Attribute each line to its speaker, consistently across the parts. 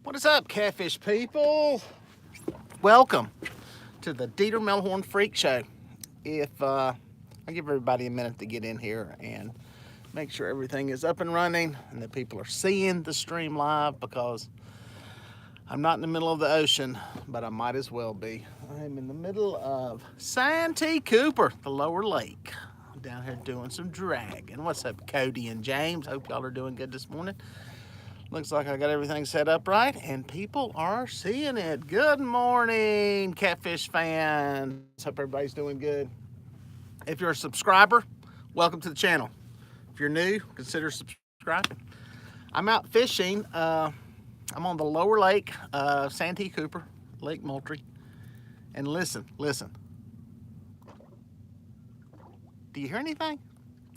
Speaker 1: What is up, Catfish people? Welcome to the Dieter Melhorn Freak Show. If I'll give everybody a minute to get in here and make sure everything is up and running and that people are seeing the stream live, because I'm not in the middle of the ocean, but I might as well be. I'm in the middle of Santee Cooper, the lower lake. I'm down here doing some dragging. What's up, Cody and James? Hope y'all are doing good this morning. Looks like I got everything set up right, and people are seeing it. Good morning, Catfish fans. Hope everybody's doing good. If you're a subscriber, welcome to the channel. If you're new, consider subscribing. I'm out fishing. I'm on the lower lake, Santee Cooper, Lake Moultrie. And listen. Do you hear anything?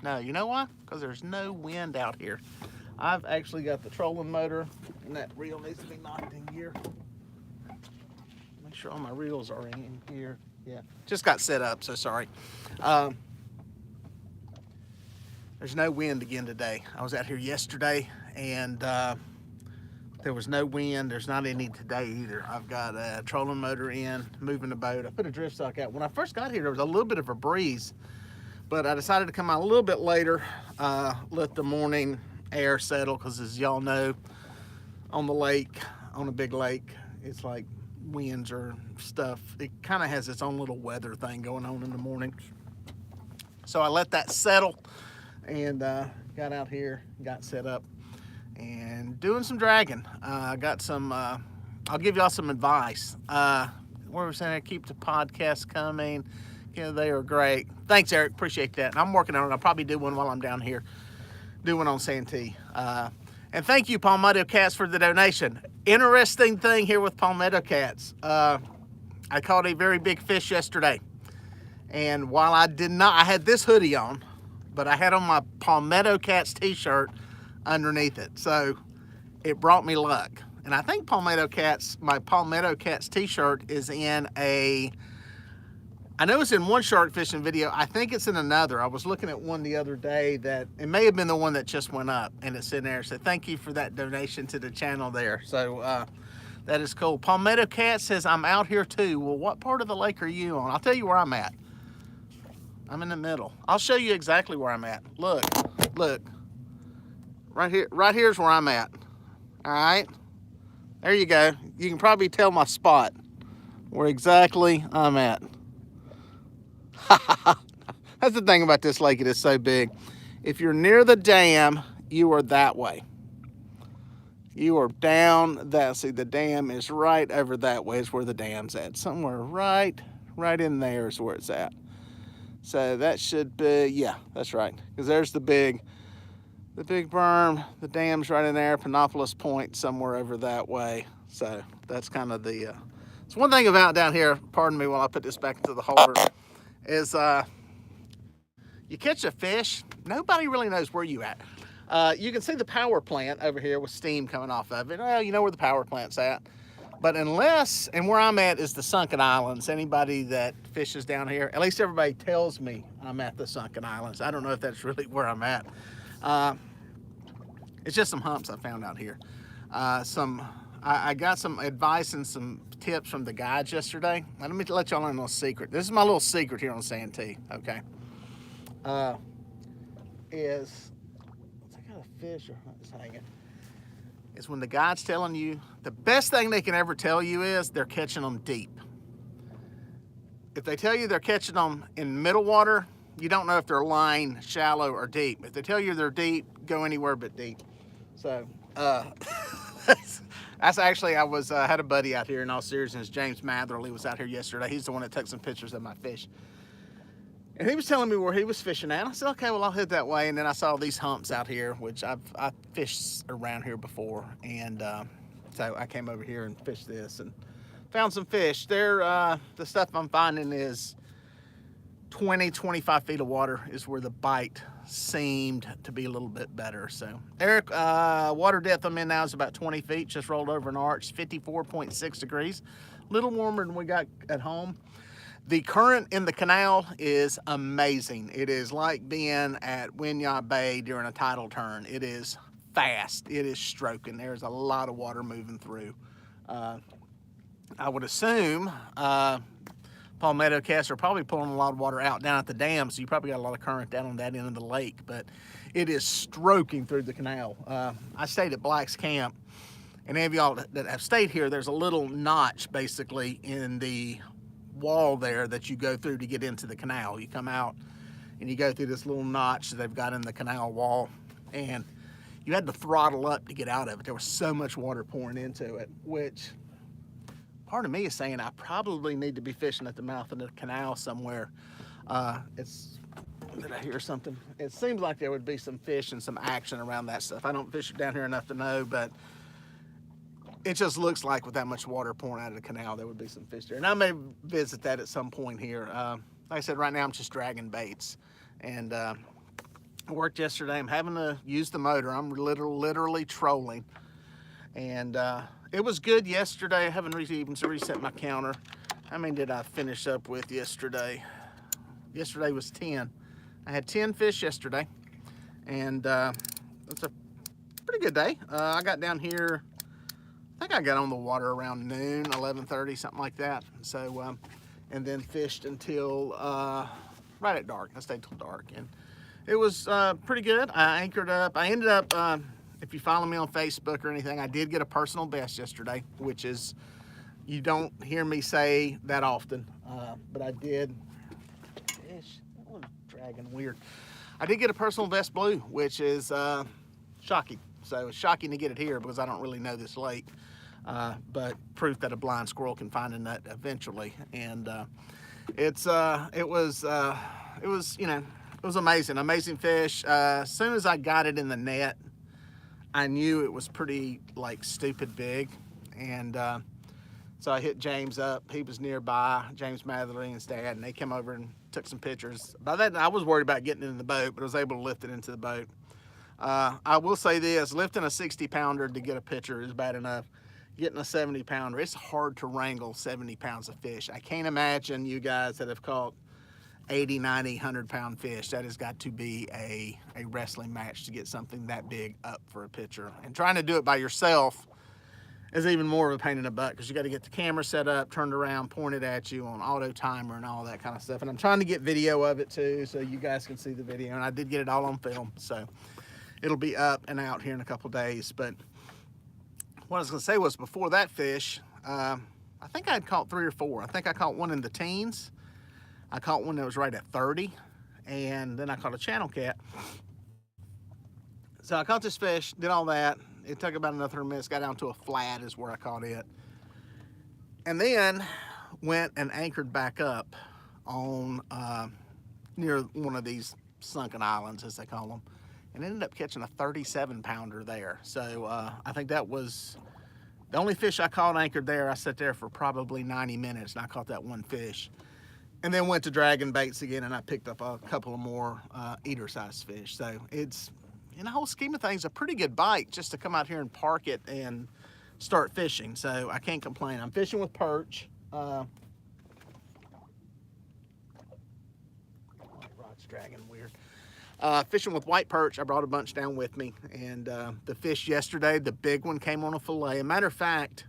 Speaker 1: No, you know why? Because there's no wind out here. I've actually got the trolling motor, and that reel needs to be knocked in gear. Make sure all my reels are in here. Yeah, just got set up, so sorry. There's no wind again today. I was out here yesterday, and there was no wind. There's not any today either. I've got a trolling motor in, moving the boat. I put a drift stock out. When I first got here, there was a little bit of a breeze, but I decided to come out a little bit later, let the morning air settle, because as y'all know, on the lake, on a big lake, it's like winds or stuff. It kind of has its own little weather thing going on in the morning. So I let that settle and got out here, got set up, and doing some dragging. I got some, I'll give y'all some advice. Where we're saying, keep the podcast coming. You know, they are great. Thanks, Eric. Appreciate that. And I'm working on it. I'll probably do one while I'm down here doing on Santee. And thank you, Palmetto Cats, for the donation. Interesting thing here with Palmetto Cats. I caught a very big fish yesterday. And while I did not, I had this hoodie on, but I had on my Palmetto Cats t-shirt underneath it. So it brought me luck. And I think my Palmetto Cats t-shirt is in I know it's in one shark fishing video. I think it's in another. I was looking at one the other day that it may have been the one that just went up, and it's in there. So thank you for that donation to the channel there. So that is cool. Palmetto Cat says, I'm out here too. Well, what part of the lake are you on? I'll tell you where I'm at. I'm in the middle. I'll show you exactly where I'm at. Look. Right here's where I'm at. All right. There you go. You can probably tell my spot where exactly I'm at. That's the thing about this lake. It is so big. If you're near the dam, you are that way. You are down that. See, the dam is right over that way. Is where the dam's at. Somewhere right in there is where it's at. So that should be, yeah, that's right. Because there's the big berm. The dam's right in there. Panopolis Point somewhere over that way. So that's kind of the. It's one thing about down here. Pardon me while I put this back into the holder. Is you catch a fish, nobody really knows where you at. You can see the power plant over here with steam coming off of it. Well, you know where the power plant's at. But and where I'm at is the Sunken Islands. Anybody that fishes down here, at least everybody tells me I'm at the Sunken Islands. I don't know if that's really where I'm at. It's just some humps I found out here. I got some advice and some tips from the guides yesterday. Let me let y'all in a little secret. This is my little secret here on Santee, okay? I got a fish or it's hanging. Is when the guide's telling you, the best thing they can ever tell you is they're catching them deep. If they tell you they're catching them in middle water, you don't know if they're lying shallow or deep. If they tell you they're deep, go anywhere but deep. So, that's actually, I had a buddy out here in all seriousness, James Matherly was out here yesterday. He's the one that took some pictures of my fish. And he was telling me where he was fishing at. I said, okay, well, I'll head that way. And then I saw these humps out here, which I've fished around here before. And so I came over here and fished this and found some fish. The stuff I'm finding is 25 feet of water is where the bite seemed to be a little bit better. So Eric, water depth I'm in now is about 20 feet, just rolled over an arch, 54.6 degrees, a little warmer than we got at home. The current in the canal is amazing. It is like being at Winyah Bay during a tidal turn. It is fast. It is stroking. There's a lot of water moving through. I would assume Palmetto Cats are probably pulling a lot of water out down at the dam, so you probably got a lot of current down on that end of the lake, but it is stroking through the canal. I stayed at Black's Camp, and any of y'all that have stayed here, there's a little notch basically in the wall there that you go through to get into the canal. You come out and you go through this little notch that they've got in the canal wall, and you had to throttle up to get out of it. There was so much water pouring into it, which part of me is saying I probably need to be fishing at the mouth of the canal somewhere. Did I hear something? It seems like there would be some fish and some action around that stuff. I don't fish down here enough to know, but it just looks like with that much water pouring out of the canal, there would be some fish there. And I may visit that at some point here. Like I said, right now I'm just dragging baits. And I worked yesterday. I'm having to use the motor. I'm literally trolling. And it was good yesterday. I haven't even reset my counter. How many did I finish up with yesterday? Yesterday was 10. I had 10 fish yesterday, and it's a pretty good day. I got down here, I think I got on the water around noon, 11:30, something like that. So, and then fished until right at dark. I stayed till dark, and it was pretty good. I anchored up. I ended up, if you follow me on Facebook or anything, I did get a personal best yesterday, which is, you don't hear me say that often, but I did. Fish, that one's dragging weird. I did get a personal best blue, which is shocking. So it's shocking to get it here because I don't really know this lake, but proof that a blind squirrel can find a nut eventually. And it was amazing fish. As soon as I got it in the net, I knew it was pretty like stupid big, and so I hit James up. He was nearby, James Matherly and his dad, and they came over and took some pictures. By that, I was worried about getting it in the boat, but I was able to lift it into the boat. I will say this, lifting a 60-pounder to get a picture is bad enough. Getting a 70-pounder, it's hard to wrangle 70 pounds of fish. I can't imagine you guys that have caught 80, 90, 100-pound fish. That has got to be a wrestling match to get something that big up for a picture. And trying to do it by yourself is even more of a pain in the butt because you got to get the camera set up, turned around, pointed at you on auto timer and all that kind of stuff. And I'm trying to get video of it too, so you guys can see the video. And I did get it all on film, so it'll be up and out here in a couple days. But what I was going to say was, before that fish, I think I had caught 3 or 4. I think I caught one in the teens. I caught one that was right at 30, and then I caught a channel cat. So I caught this fish, did all that. It took about another 30 minutes, got down to a flat is where I caught it. And then went and anchored back up on near one of these sunken islands, as they call them, and ended up catching a 37-pounder there. So I think that was the only fish I caught anchored there. I sat there for probably 90 minutes, and I caught that one fish. And then went to dragging baits again, and I picked up a couple of more eater-sized fish. So it's, in the whole scheme of things, a pretty good bite just to come out here and park it and start fishing. So I can't complain. I'm fishing with perch. Rod's dragging weird. Fishing with white perch. I brought a bunch down with me. And the fish yesterday, the big one came on a fillet. As a matter of fact,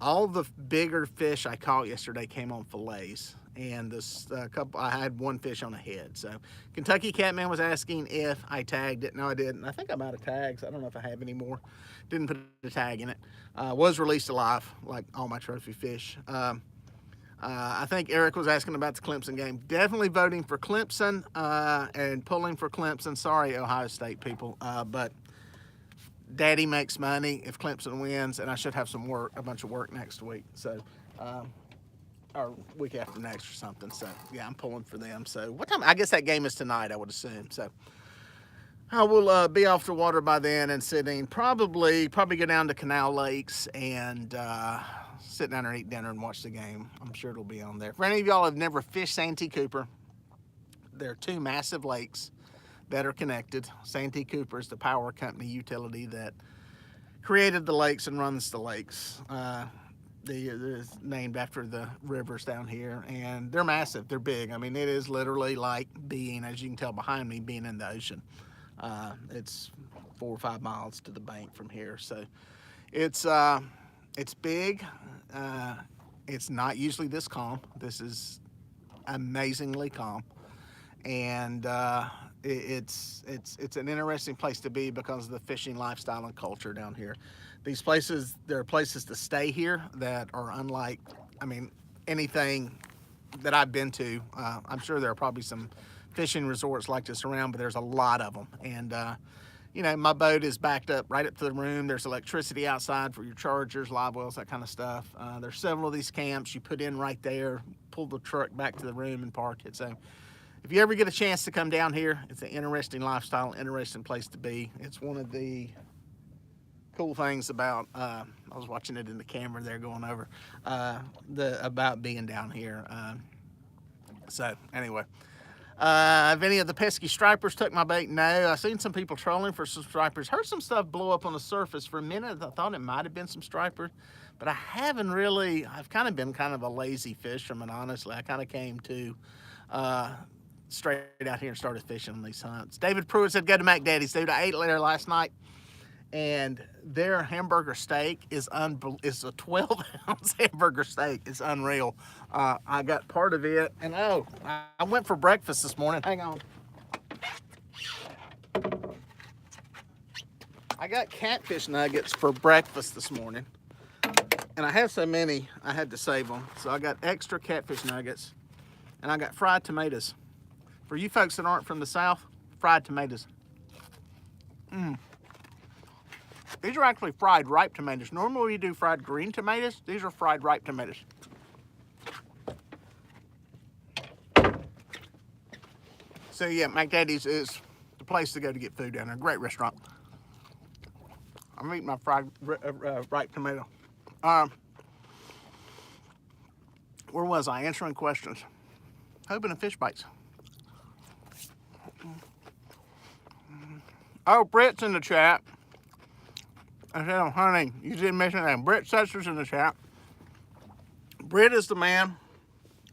Speaker 1: all the bigger fish I caught yesterday came on fillets. And this I had one fish on a head. So Kentucky Catman was asking if I tagged it. No, I didn't. I think I'm out of tags. I don't know if I have any more. Didn't put a tag in it. Was released alive, like all my trophy fish. I think Eric was asking about the Clemson game. Definitely voting for Clemson and pulling for Clemson. Sorry, Ohio State people, but Daddy makes money if Clemson wins, and I should have some work, a bunch of work next week. So. Or week after next or something. So yeah, I'm pulling for them. So what time? I guess that game is tonight, I would assume. So I will be off the water by then and sitting, probably go down to Canal Lakes and sit down there and eat dinner and watch the game. I'm sure it'll be on there. For any of y'all have never fished Santee Cooper, there are 2 massive lakes that are connected. Santee Cooper is the power company utility that created the lakes and runs the lakes. It's named after the rivers down here, and they're massive. They're big. I mean, it is literally like being, as you can tell behind me, being in the ocean. It's 4 or 5 miles to the bank from here. So it's big. It's not usually this calm. This is amazingly calm, and it's an interesting place to be because of the fishing lifestyle and culture down here. These places, there are places to stay here that are unlike, I mean, anything that I've been to. I'm sure there are probably some fishing resorts like this around, but there's a lot of them. And you know, my boat is backed up right up to the room. There's electricity outside for your chargers, live wells, that kind of stuff. There's several of these camps you put in right there, pull the truck back to the room and park it. So if you ever get a chance to come down here, it's an interesting lifestyle, interesting place to be. It's one of the cool things about, I was watching it in the camera there going over, about being down here. So anyway, have any of the pesky stripers took my bait? No. I've seen some people trolling for some stripers. Heard some stuff blow up on the surface. For a minute, I thought it might have been some stripers, but I haven't really. I've kind of been kind of a lazy fisherman, honestly. I kind of came to straight out here and started fishing on these hunts. David Pruitt said, go to Mac Daddy's, dude. I ate there last night, and their hamburger steak is a 12-ounce hamburger steak. It's unreal. I got part of it, and oh, I went for breakfast this morning. Hang on. I got catfish nuggets for breakfast this morning, and I had so many I had to save them. So I got extra catfish nuggets, and I got fried tomatoes. For you folks that aren't from the South, fried tomatoes. These are actually fried ripe tomatoes. Normally we do fried green tomatoes. These are fried ripe tomatoes. So yeah, Mac Daddy's is the place to go to get food down there. Great restaurant. I'm eating my fried ripe tomato. Where was I? Answering questions. Hoping and fish bites. Oh, Britt's in the chat. I said I'm hunting. You didn't mention that. Britt Setcher's in the chat. Britt is the man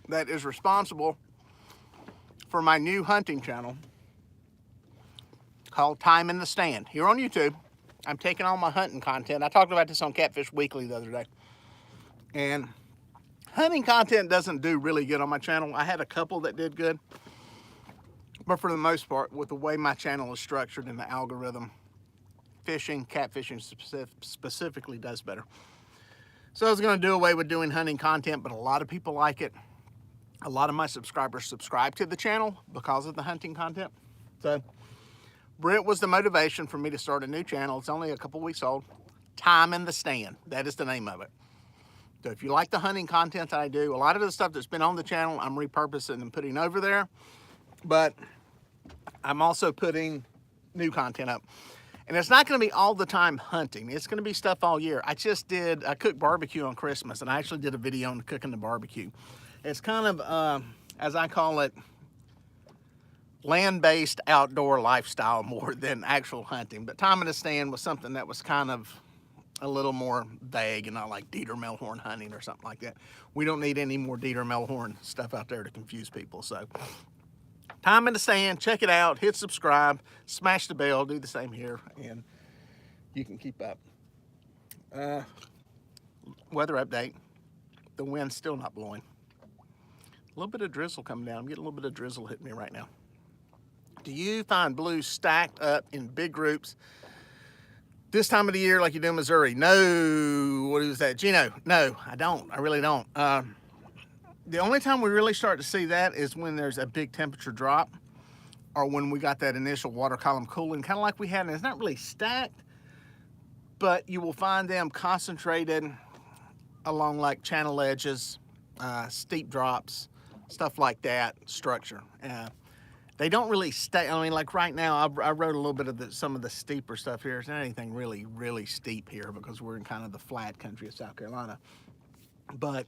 Speaker 1: that is responsible for my new hunting channel called Time in the Stand here on YouTube. I'm taking all my hunting content. I talked about this on Catfish Weekly the other day. And hunting content doesn't do really good on my channel. I had a couple that did good. But for the most part, with the way my channel is structured in the algorithm, fishing, catfishing specifically does better. So I was going to do away with doing hunting content, but a lot of people like it. A lot of my subscribers subscribe to the channel because of the hunting content. So Britt was the motivation for me to start a new channel. It's only a couple weeks old. Time in the Stand. That is the name of it. So if you like the hunting content that I do, a lot of the stuff that's been on the channel, I'm repurposing and putting over there. But I'm also putting new content up. And it's not going to be all the time hunting. It's going to be stuff all year. I cooked barbecue on Christmas, and I actually did a video on cooking the barbecue. It's kind of, as I call it, land-based outdoor lifestyle more than actual hunting. But Time in the Stand was something that was kind of a little more vague and not like Dieter Melhorn hunting or something like that. We don't need any more Dieter Melhorn stuff out there to confuse people. So Time in the Stand, check it out, hit subscribe, smash the bell, do the same here, and you can keep up. Weather update. The wind's still not blowing. A little bit of drizzle coming down. I'm getting a little bit of drizzle hitting me right now. Do you find blues stacked up in big groups this time of the year like you do in Missouri? No. What is that? Gino? No, I don't. I really don't. The only time we really start to see that is when there's a big temperature drop or when we got that initial water column cooling, kind of like we had. And it's not really stacked, but you will find them concentrated along like channel edges, steep drops, stuff like that, structure. They don't really stay. I mean, like right now, I wrote a little bit of some of the steeper stuff here. It's not anything really, really steep here because we're in kind of the flat country of South Carolina. But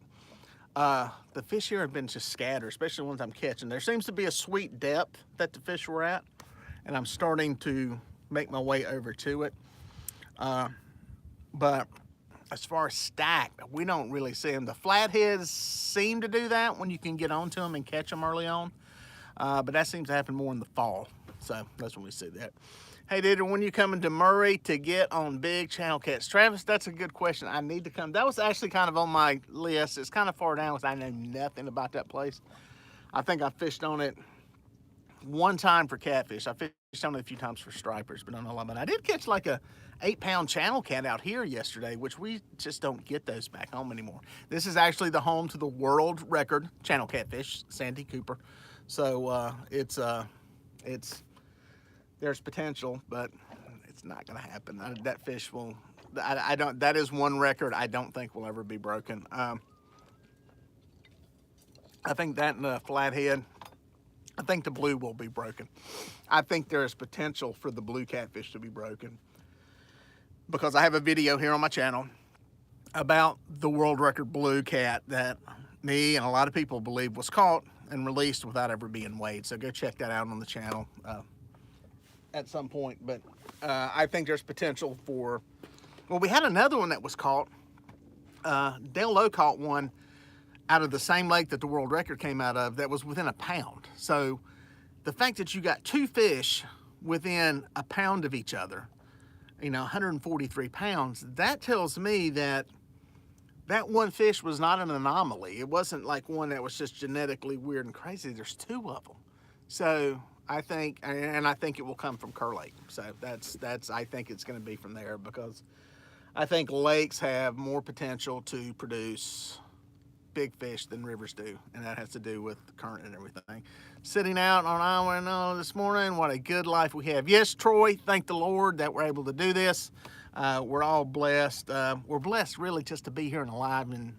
Speaker 1: the fish here have been just scattered, especially the ones I'm catching. There seems to be a sweet depth that the fish were at, and I'm starting to make my way over to it. But as far as stacked, we don't really see them. The flatheads seem to do that when you can get onto them and catch them early on. But that seems to happen more in the fall. So that's when we see that. Hey, Dieter, when you coming to Murray to get on big channel cats? Travis, that's a good question. I need to come. That was actually kind of on my list. It's kind of far down because I know nothing about that place. I think I fished on it one time for catfish. I fished on it a few times for stripers, but I don't know a lot about it. I did catch like a 8-pound channel cat out here yesterday, which we just don't get those back home anymore. This is actually the home to the world record channel catfish, Santee Cooper. So there's potential, but it's not going to happen. That fish will. I don't. That is one record I don't think will ever be broken. I think that in the flathead. I think the blue will be broken. I think there is potential for the blue catfish to be broken because I have a video here on my channel about the world record blue cat that me and a lot of people believe was caught and released without ever being weighed. So go check that out on the channel at some point. But I think there's potential for, well, we had another one that was caught. Dale Lowe caught one out of the same lake that the world record came out of that was within a pound. So the fact that you got two fish within a pound of each other, you know, 143 pounds, that tells me that that one fish was not an anomaly. It wasn't like one that was just genetically weird and crazy. There's two of them. So I think, and I think it will come from Kerr Lake. So that's I think it's going to be from there because I think lakes have more potential to produce big fish than rivers do, and that has to do with the current and everything. Sitting out on island this morning, what a good life we have. Yes, Troy, thank the Lord that we're able to do this. We're all blessed. We're blessed really just to be here and alive and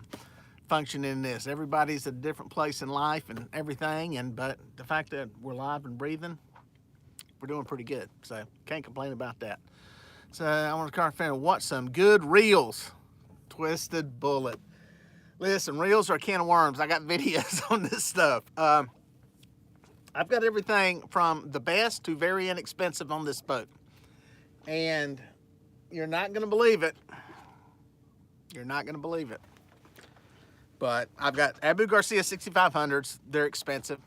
Speaker 1: functioning in this. Everybody's at a different place in life and everything, but the fact that we're alive and breathing, we're doing pretty good. So can't complain about that. So I want to kind watch some good reels. Twisted Bullet. Listen, reels are a can of worms. I got videos on this stuff. I've got everything from the best to very inexpensive on this boat. And you're not going to believe it. You're not going to believe it. But I've got Abu Garcia 6500s. They're expensive.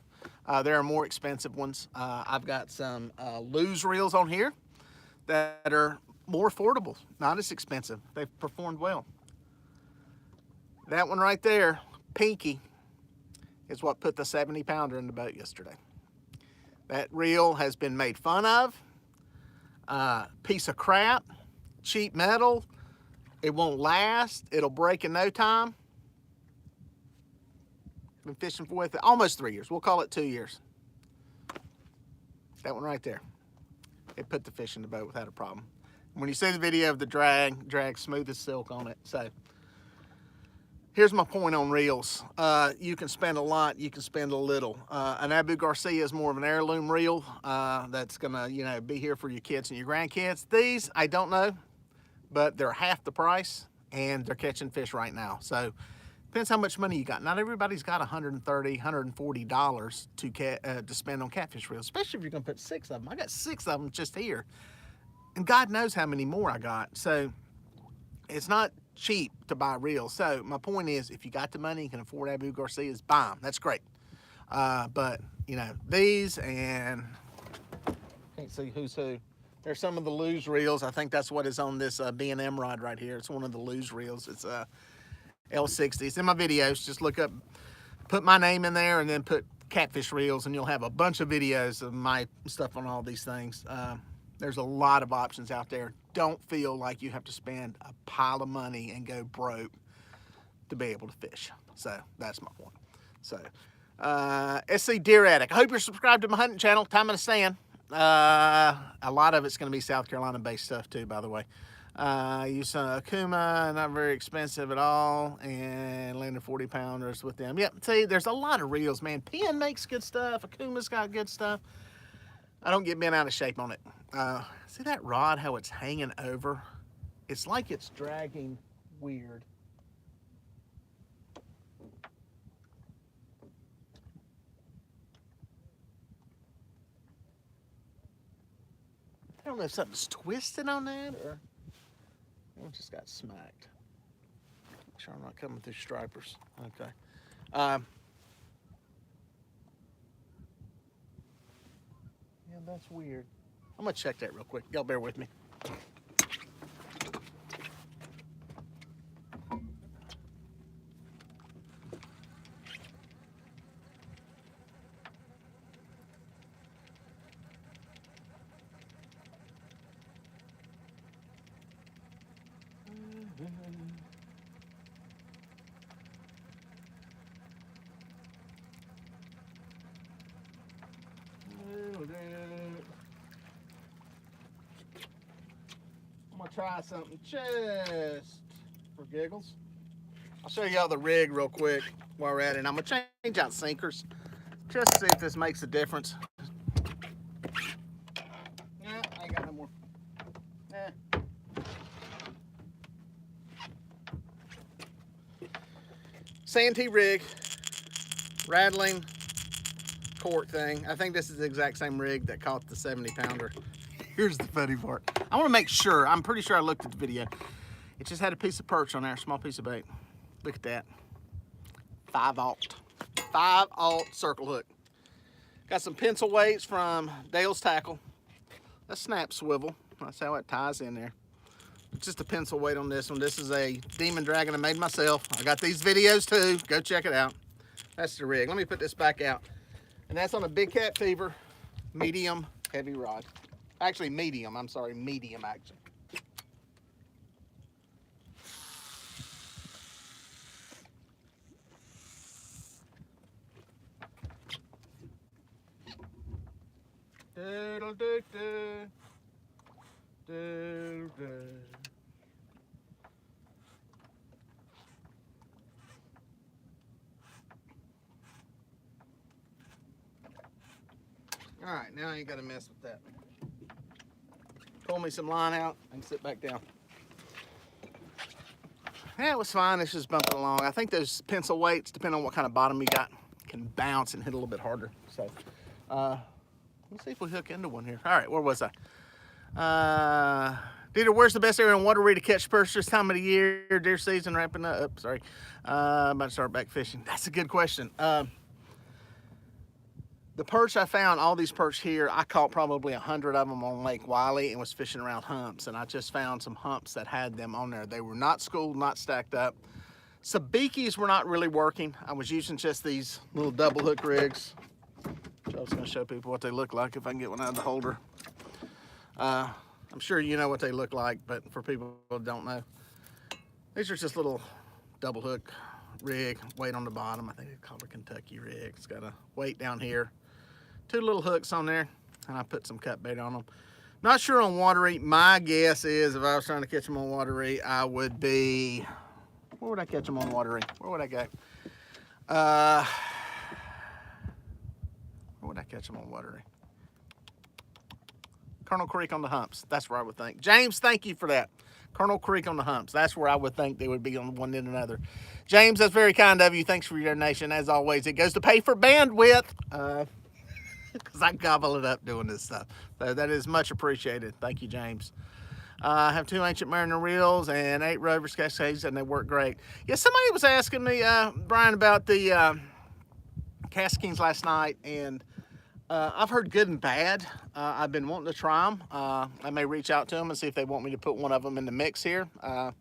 Speaker 1: There are more expensive ones. I've got some Lose reels on here that are more affordable, not as expensive. They've performed well. That one right there, Pinky, is what put the 70-pounder in the boat yesterday. That reel has been made fun of. Piece of crap, cheap metal. It won't last. It'll break in no time. Been fishing for it almost 3 years. We'll call it 2 years. That one right there. It put the fish in the boat without a problem. When you see the video of the drag smooth as silk on it. So here's my point on reels. You can spend a lot, you can spend a little. An Abu Garcia is more of an heirloom reel that's gonna, you know, be here for your kids and your grandkids. These, I don't know, but they're half the price and they're catching fish right now. So depends how much money you got. Not everybody's got $130, $140 to spend on catfish reels, especially if you're gonna put 6 of them. I got 6 of them just here. And God knows how many more I got. So it's not cheap to buy reels. So my point is, if you got the money, you can afford Abu Garcias, buy them. That's great. But you know, these, and can't see who's who. There's some of the Lose reels. I think that's what is on this B&M rod right here. It's one of the Lose reels. It's L60. It's in my videos. Just look up, put my name in there, and then put catfish reels, and you'll have a bunch of videos of my stuff on all these things. There's a lot of options out there. Don't feel like you have to spend a pile of money and go broke to be able to fish. So that's my point. So SC Deer Addict. I hope you're subscribed to my hunting channel. Time in a stand. A lot of it's going to be South Carolina based stuff too, by the way. Use some Akuma, not very expensive at all, and landed 40-pounders with them. Yep, see, there's a lot of reels, man. Penn makes good stuff. Akuma's got good stuff. I don't get bent out of shape on it. See that rod, how it's hanging over? It's like it's dragging weird. I don't know if something's twisted on that or it just got smacked. Make sure I'm not coming through stripers. Okay. Yeah, that's weird. I'm gonna check that real quick. Y'all bear with me. I'm gonna try something just for giggles. I'll show y'all the rig real quick while we're at it. I'm gonna change out sinkers just to see if this makes a difference. Nah, I ain't got no more. Santee rig, rattling cork thing. I think this is the exact same rig that caught the 70-pounder. Here's the funny part. I want to make sure. I'm pretty sure I looked at the video. It just had a piece of perch on there, a small piece of bait. Look at that. 5/0. 5/0 circle hook. Got some pencil weights from Dale's Tackle. That's snap swivel. That's how it ties in there. It's just a pencil weight on this one. This is a Demon Dragon I made myself. I got these videos too. Go check it out. That's the rig. Let me put this back out. And that's on a Big Cat Fever medium heavy rod. Actually medium, I'm sorry, medium action. Doodle doo doo. Doodle doo. All right, now I ain't gotta mess with that. Pull me some line out and sit back down. Yeah, it was fine. It's just bumping along. I think those pencil weights, depending on what kind of bottom you got, can bounce and hit a little bit harder. So, let's see if we hook into one here. All right, where was I? Dieter, where's the best area in Wateree to catch perch this time of the year? Deer season wrapping up. Sorry. About to start back fishing. That's a good question. The perch I found, all these perch here, I caught probably 100 of them on Lake Wiley and was fishing around humps. And I just found some humps that had them on there. They were not schooled, not stacked up. Sabikis were not really working. I was using just these little double hook rigs. I was gonna show people what they look like if I can get one out of the holder. I'm sure you know what they look like, but for people who don't know, these are just little double hook rig, weight on the bottom. I think it's called a Kentucky rig. It's got a weight down here, 2 little hooks on there, and I put some cut bait on them. Not sure on Wateree. My guess is if I was trying to catch them on Wateree, I would be, where would I catch them on Wateree? Where would I go? Where would I catch them on Wateree? Colonel Creek on the humps. That's where I would think. James, thank you for that. Colonel Creek on the humps. That's where I would think they would be on one end or another. James, that's very kind of you. Thanks for your donation. As always, it goes to pay for bandwidth. Because I gobble it up doing this stuff. So that is much appreciated. Thank you, James. I have 2 ancient Mariner reels and 8 Rovers Cascades, and they work great. Yeah, somebody was asking me, Brian, about the Cascades last night, and I've heard good and bad. I've been wanting to try them. I may reach out to them and see if they want me to put one of them in the mix here and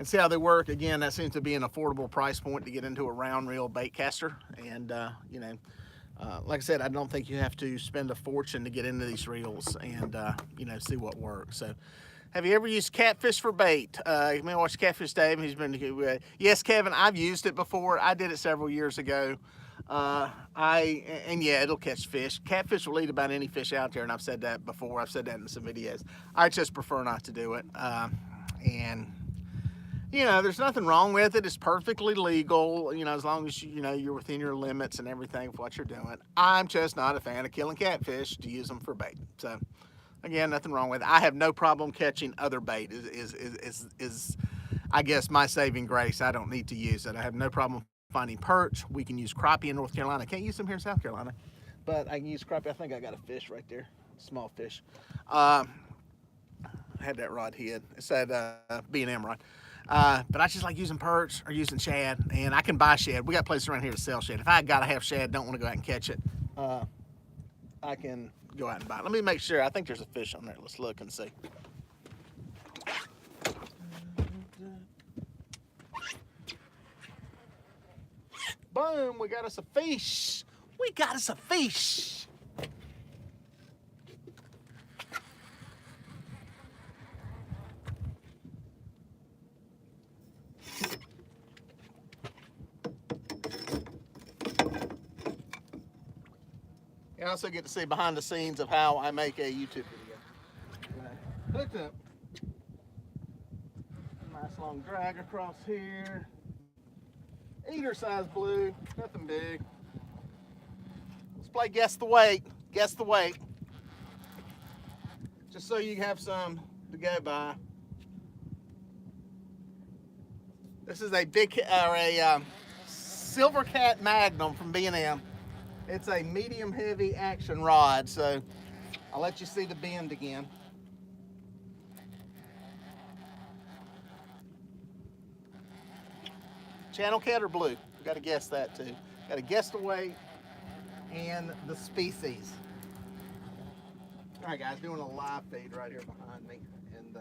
Speaker 1: see how they work. Again, that seems to be an affordable price point to get into a round reel bait caster. And, you know, like I said, I don't think you have to spend a fortune to get into these reels and, you know, see what works. So, have you ever used Catfish for bait? You may watch Catfish Dave. He's been good. Yes, Kevin, I've used it before. I did it several years ago. And yeah, it'll catch fish. Catfish will eat about any fish out there, and I've said that before. I've said that in some videos. I just prefer not to do it. And you know, there's nothing wrong with it. It's perfectly legal, you know, as long as you know you're within your limits and everything of what you're doing. I'm just not a fan of killing catfish to use them for bait. So again, nothing wrong with it. I have no problem catching other bait. Is I guess my saving grace. I don't need to use it. I have no problem finding perch. We can use crappie in North Carolina. I can't use them here in South Carolina, but I can use crappie. I think I got a fish right there, small fish. I had that rod hid. It's that B&M rod. But I just like using perch or using shad, and I can buy shad. We got places around here to sell shad. If I gotta have shad, don't want to go out and catch it, I can go out and bite. Let me make sure. I think there's a fish on there. Let's look and see. Boom, we got us a fish. We got us a fish. You also get to see behind the scenes of how I make a YouTube video. Hooked up. Nice long drag across here. Eater size blue, nothing big. Let's play guess the weight. Guess the weight. Just so you have some to go by. This is a big Silver Cat Magnum from B&M. It's a medium heavy action rod, so I'll let you see the bend again. Channel cat or blue? You got to guess that too. Got to guess the weight and the species. All right, guys, doing a live feed right here behind me, and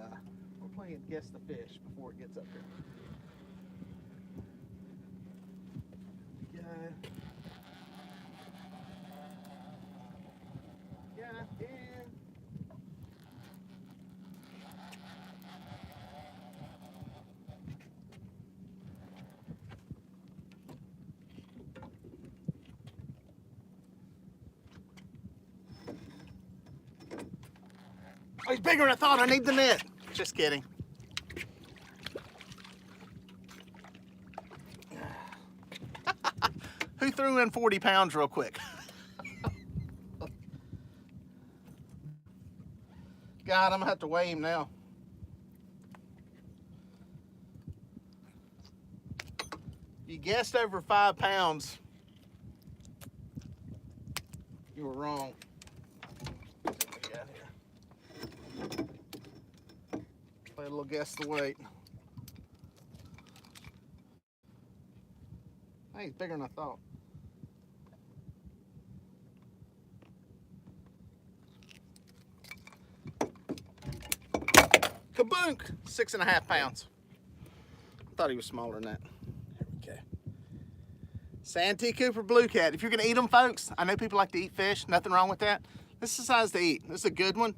Speaker 1: we're playing guess the fish before it gets up here. Yeah, oh, he's bigger than I thought. I need the net. Just kidding. Who threw in 40 pounds real quick? God, I'm gonna have to weigh him now. You guessed over 5 pounds. You were wrong. Play a little guess the weight. Hey, he's bigger than I thought. Kaboonk! 6.5 pounds. I thought he was smaller than that. There we go. Santee Cooper Blue Cat. If you're gonna eat them, folks, I know people like to eat fish. Nothing wrong with that. This is the size to eat. This is a good one.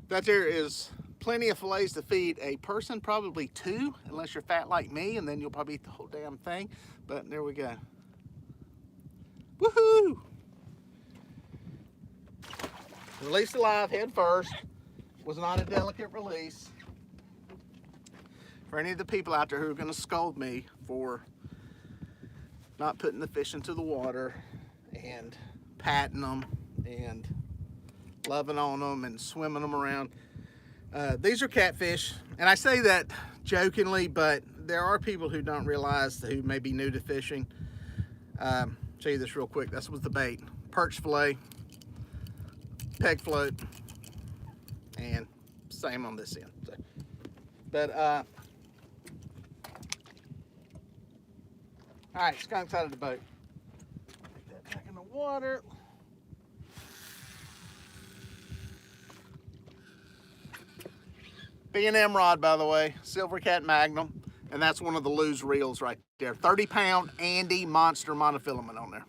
Speaker 1: That there is plenty of fillets to feed a person, probably 2, unless you're fat like me, and then you'll probably eat the whole damn thing. But there we go. Woohoo! Released alive, head first. Was not a delicate release. For any of the people out there who are going to scold me for not putting the fish into the water and patting them and loving on them and swimming them around, these are catfish, and I say that jokingly, but there are people who don't realize, who may be new to fishing. Show you this real quick. This was the bait: perch fillet, peg float, and same on this end. So, but all right, skunks out of the boat. Take that back in the water. B&M rod, by the way, Silver Cat Magnum, and that's one of the loose reels right there. 30-pound Andy Monster monofilament on there.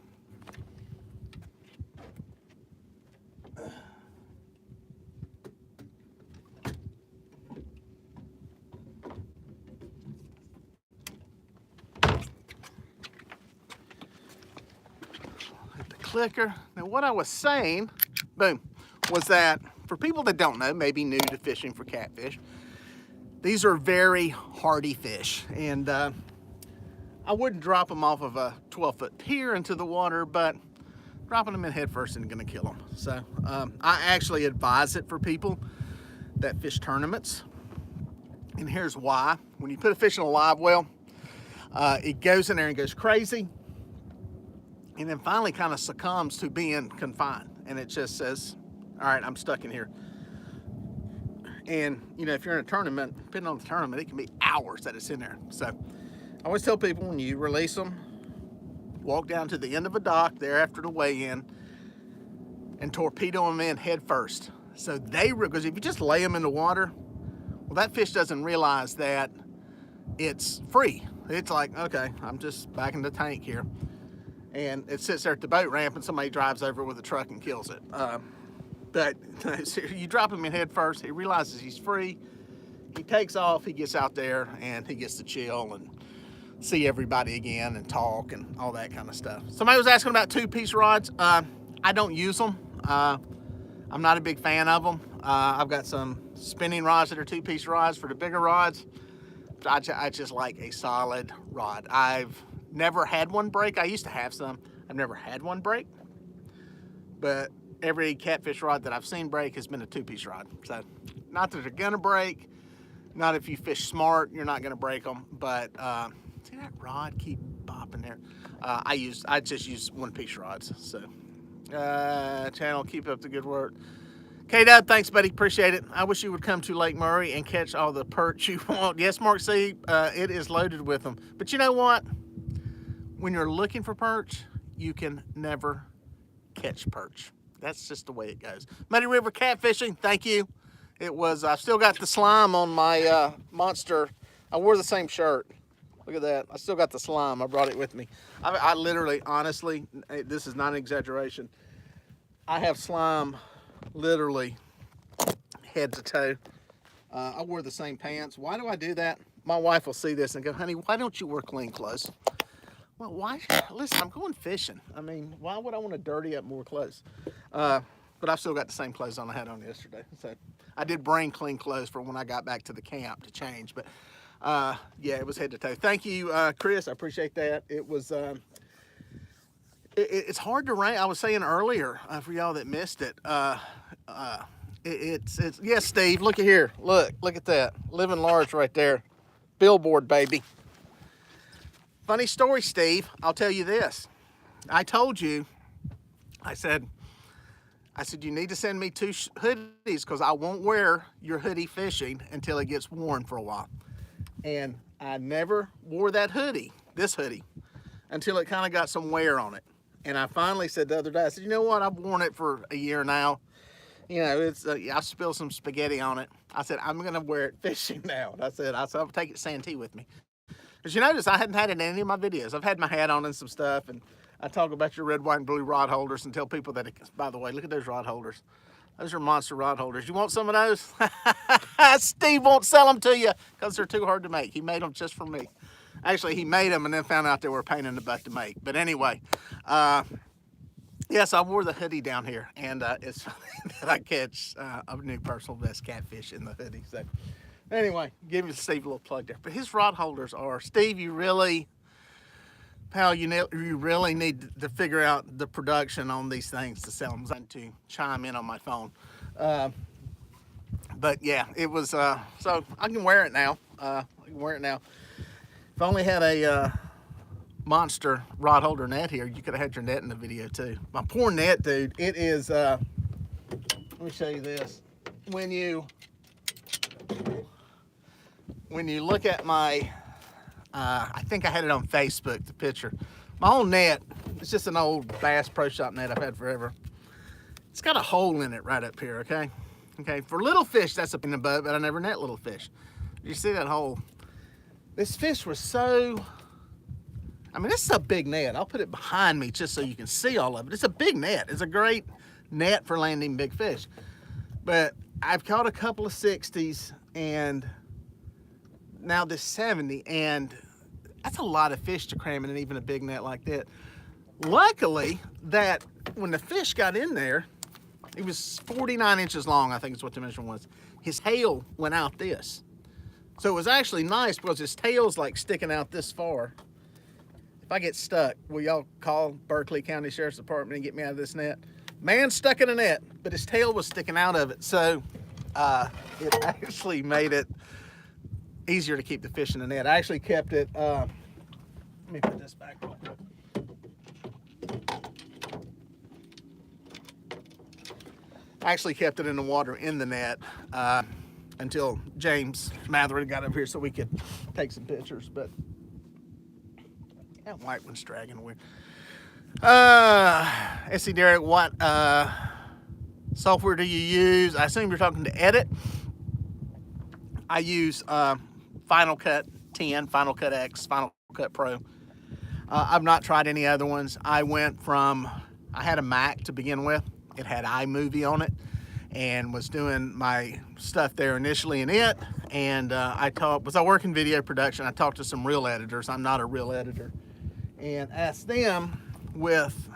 Speaker 1: Hit the clicker. Now, what I was saying, boom, was that for people that don't know, maybe new to fishing for catfish, these are very hardy fish, and I wouldn't drop them off of a 12-foot pier into the water, but dropping them in head first isn't gonna kill them. So I actually advise it for people that fish tournaments, and here's why. When you put a fish in a live well, it goes in there and goes crazy, and then finally kind of succumbs to being confined, and it just says, all right, I'm stuck in here. And, you know, if you're in a tournament, depending on the tournament, it can be hours that it's in there. So I always tell people, when you release them, walk down to the end of a dock there after the weigh-in, and torpedo them in head first. So because if you just lay them in the water, well, that fish doesn't realize that it's free. It's like, okay, I'm just back in the tank here. And it sits there at the boat ramp and somebody drives over with a truck and kills it. But you drop him in head first, he realizes he's free, he takes off, he gets out there and he gets to chill and see everybody again and talk and all that kind of stuff. Somebody was asking about 2-piece rods. I don't use them. I'm not a big fan of them. I've got some spinning rods that are 2-piece rods for the bigger rods. I just like a solid rod. I've never had one break. I used to have some. I've never had one break. But every catfish rod that I've seen break has been a 2-piece rod. So not that they're gonna break. Not if you fish smart, you're not gonna break them. But see that rod keep bopping there? I just use 1-piece rods. So channel, keep up the good work. K-Dub, thanks, buddy. Appreciate it. I wish you would come to Lake Murray and catch all the perch you want. Yes, Mark C, it is loaded with them. But you know what? When you're looking for perch, you can never catch perch. That's just the way it goes. Muddy River Catfishing, thank you. I've still got the slime on my monster. I wore the same shirt. Look at that. I still got the slime. I brought it with me. I literally, honestly, this is not an exaggeration. I have slime literally head to toe. I wore the same pants. Why do I do that? My wife will see this and go, honey, why don't you wear clean clothes? Well, why? Listen, I'm going fishing. I mean, why would I want to dirty up more clothes? But I've still got the same clothes on I had on yesterday. So I did bring clean clothes for when I got back to the camp to change. But yeah, it was head to toe. Thank you, Chris. I appreciate that. It was, it's hard to rank. I was saying earlier, for y'all that missed it, yes, Steve, look at here. Look at that. Living large right there. Billboard, baby. Funny story, Steve. I'll tell you this. I told you, I said, you need to send me 2 hoodies because I won't wear your hoodie fishing until it gets worn for a while. And I never wore that hoodie, this hoodie, until it kind of got some wear on it. And I finally said the other day, I said, you know what? I've worn it for a year now. You know, I spilled some spaghetti on it. I said, I'm going to wear it fishing now. And I said, I'll take it to Santee with me. As you notice, I hadn't had it in any of my videos. I've had my hat on and some stuff, and I talk about your red, white, and blue rod holders and tell people that, by the way, look at those rod holders. Those are monster rod holders. You want some of those? Steve won't sell them to you because they're too hard to make. He made them just for me. Actually, he made them and then found out they were a pain in the butt to make. But anyway, yes, I wore the hoodie down here, and it's funny that I catch a new personal best catfish in the hoodie. So anyway, give Steve a little plug there. But his rod holders are, Steve, you really, pal, you really need to figure out the production on these things to sell them. I'm trying to chime in on my phone. But yeah, it was, so I can wear it now. If I only had a monster rod holder net here, you could have had your net in the video too. My poor net, dude, it is, let me show you this. When you look at my, I think I had it on Facebook, the picture. My whole net, it's just an old Bass Pro Shop net I've had forever. It's got a hole in it right up here, okay? Okay, for little fish, that's up in the boat, but I never net little fish. You see that hole? This fish was so, I mean, this is a big net. I'll put it behind me just so you can see all of it. It's a big net. It's a great net for landing big fish. But I've caught a couple of 60s and now this 70, and that's a lot of fish to cram in even a big net like that. Luckily, that when the fish got in there, it was 49 inches long, I think is what the measurement was. His tail went out this. So it was actually nice because his tail's like sticking out this far. If I get stuck, will y'all call Berkeley County Sheriff's Department and get me out of this net? Man stuck in a net, but his tail was sticking out of it. So it actually made it easier to keep the fish in the net. I actually kept it, let me put this back real quick. I actually kept it in the water in the net until James Mather got up here so we could take some pictures. But that white one's dragging weird. SC Derek, what software do you use? I assume you're talking to edit. I use Final Cut 10, Final Cut X, Final Cut Pro. I've not tried any other ones. I had a Mac to begin with. It had iMovie on it and was doing my stuff there initially in it. And I work in video production. I talked to some real editors. I'm not a real editor. And asked them with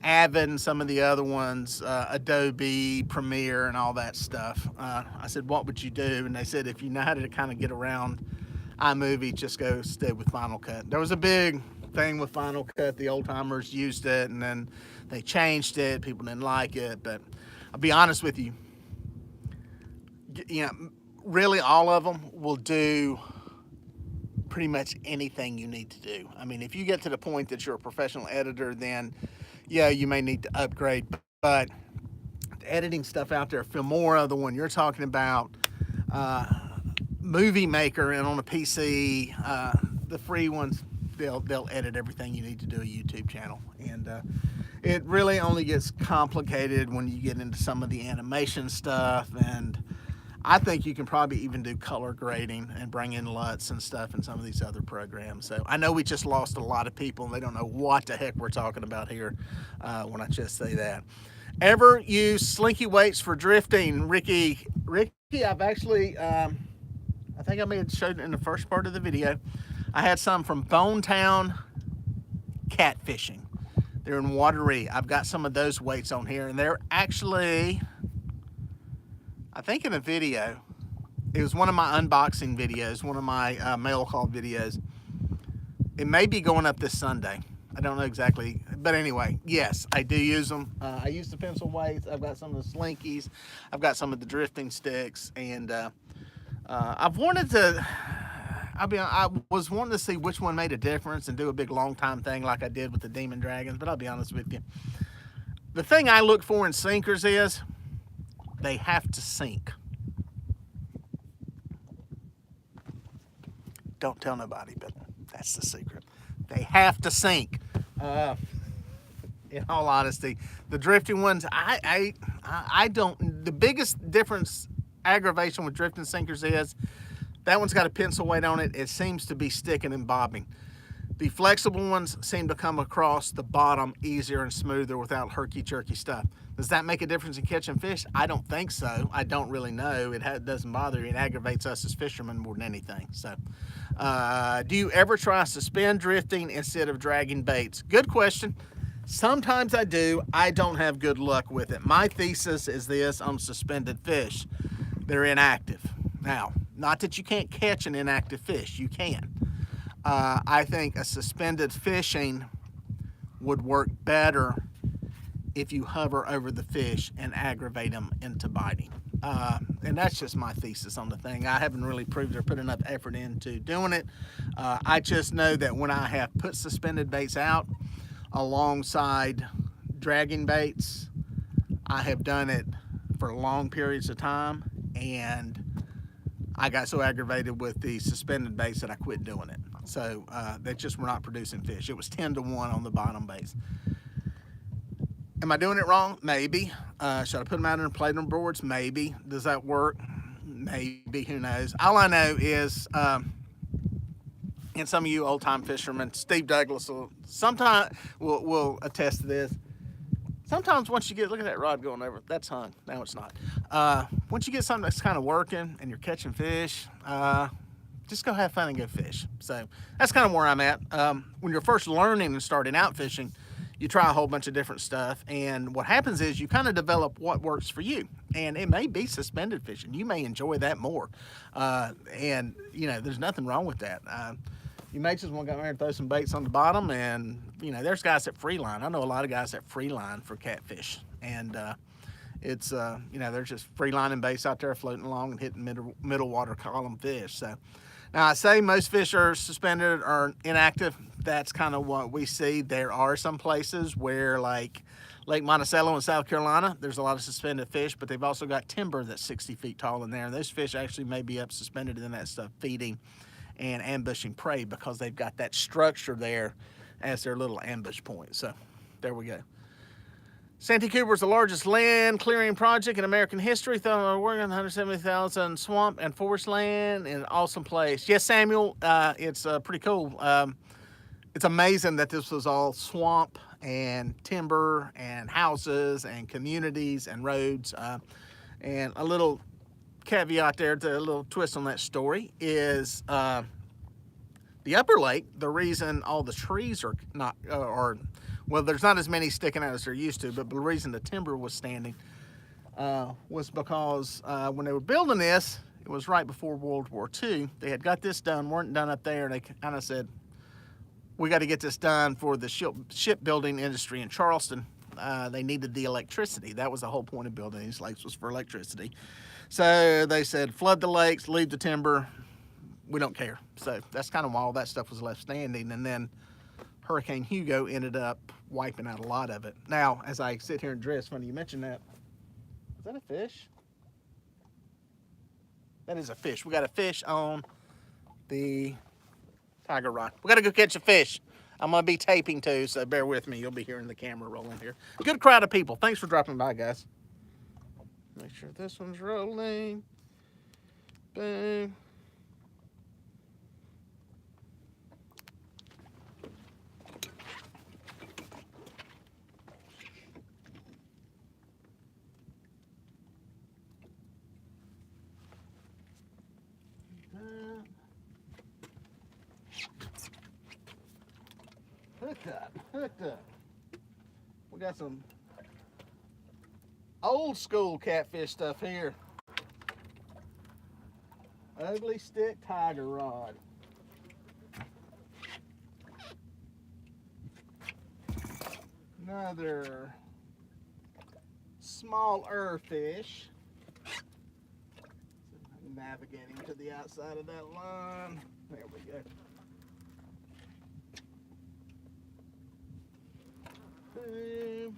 Speaker 1: Avid and some of the other ones, Adobe, Premiere, and all that stuff. I said, what would you do? And they said, if you know how to kind of get around iMovie, just go stay with Final Cut. There was a big thing with Final Cut. The old timers used it, and then they changed it. People didn't like it, but I'll be honest with you. You know, really all of them will do pretty much anything you need to do. I mean, if you get to the point that you're a professional editor, then yeah, you may need to upgrade. But the editing stuff out there, Filmora, the one you're talking about, Movie Maker, and on a PC, the free ones, they'll edit everything you need to do a YouTube channel. And it really only gets complicated when you get into some of the animation stuff, and I think you can probably even do color grading and bring in LUTs and stuff in some of these other programs. So I know we just lost a lot of people and they don't know what the heck we're talking about here when I just say that. Ever use slinky weights for drifting? Ricky, I've actually, I think I may have showed it in the first part of the video. I had some from Bonetown Catfishing. They're in Wateree. I've got some of those weights on here, and they're actually, I think in a video, it was one of my unboxing videos, one of my mail call videos. It may be going up this Sunday. I don't know exactly, but anyway, yes, I do use them. I use the pencil weights. I've got some of the slinkies. I've got some of the drifting sticks, and I've wanted to, I was wanting to see which one made a difference and do a big long time thing like I did with the Demon Dragons, but I'll be honest with you. The thing I look for in sinkers is they have to sink. Don't tell nobody, but that's the secret. They have to sink. In all honesty, the drifting ones, I don't. The biggest difference, aggravation with drifting sinkers is that one's got a pencil weight on it. It seems to be sticking and bobbing. The flexible ones seem to come across the bottom easier and smoother without herky-jerky stuff. Does that make a difference in catching fish? I don't think so. I don't really know. It doesn't bother me. It aggravates us as fishermen more than anything. So, do you ever try suspend drifting instead of dragging baits? Good question. Sometimes I do. I don't have good luck with it. My thesis is this on suspended fish. They're inactive. Now, not that you can't catch an inactive fish. You can. I think a suspended fishing would work better if you hover over the fish and aggravate them into biting. And that's just my thesis on the thing. I haven't really proved or put enough effort into doing it. I just know that when I have put suspended baits out alongside dragging baits, I have done it for long periods of time, and I got so aggravated with the suspended baits that I quit doing it. So they just were not producing fish. It was 10-1 on the bottom baits. Am I doing it wrong? Maybe. Should I put them out and play them boards? Maybe. Does that work? Maybe. Who knows? All I know is, and some of you old-time fishermen, Steve Douglas will attest to this. Sometimes once you get, look at that rod going over, that's hung. Now it's not. Once you get something that's kind of working and you're catching fish, just go have fun and go fish. So that's kind of where I'm at. When you're first learning and starting out fishing, you try a whole bunch of different stuff, and what happens is you kind of develop what works for you, and it may be suspended fishing. You may enjoy that more, and you know, there's nothing wrong with that. You may just want to go there and throw some baits on the bottom, and you know, there's guys that free line. I know a lot of guys that free line for catfish, and it's you know, they're just free lining baits out there floating along and hitting middle water column fish. So now I say most fish are suspended or inactive. That's kind of what we see. There are some places where, like Lake Monticello in South Carolina, there's a lot of suspended fish, but they've also got timber that's 60 feet tall in there, and those fish actually may be up suspended in that stuff, feeding and ambushing prey, because they've got that structure there as their little ambush point. So there we go. Santee Cooper is the largest land clearing project in American history. Working on 170,000 swamp and forest land in an awesome place. Yes, Samuel, it's pretty cool. It's amazing that this was all swamp and timber and houses and communities and roads. And a little caveat there, a little twist on that story is the upper lake, the reason all the trees are not, well, there's not as many sticking out as there used to, but the reason the timber was standing was because when they were building this, it was right before World War II. They had got this done, weren't done up there. They kind of said, we got to get this done for the shipbuilding industry in Charleston. They needed the electricity. That was the whole point of building these lakes, was for electricity. So they said, flood the lakes, leave the timber. We don't care. So that's kind of why all that stuff was left standing. And then Hurricane Hugo ended up wiping out a lot of it. Now, as I sit here and dress, funny you mentioned that. Is that a fish? That is a fish. We got a fish on the tiger rod. We got to go catch a fish. I'm going to be taping too, so bear with me. You'll be hearing the camera rolling here. Good crowd of people. Thanks for dropping by, guys. Make sure this one's rolling. Boom. Hooked up. We got some old school catfish stuff here. Ugly stick tiger rod. Another smaller fish. Navigating to the outside of that line. There we go. Boom.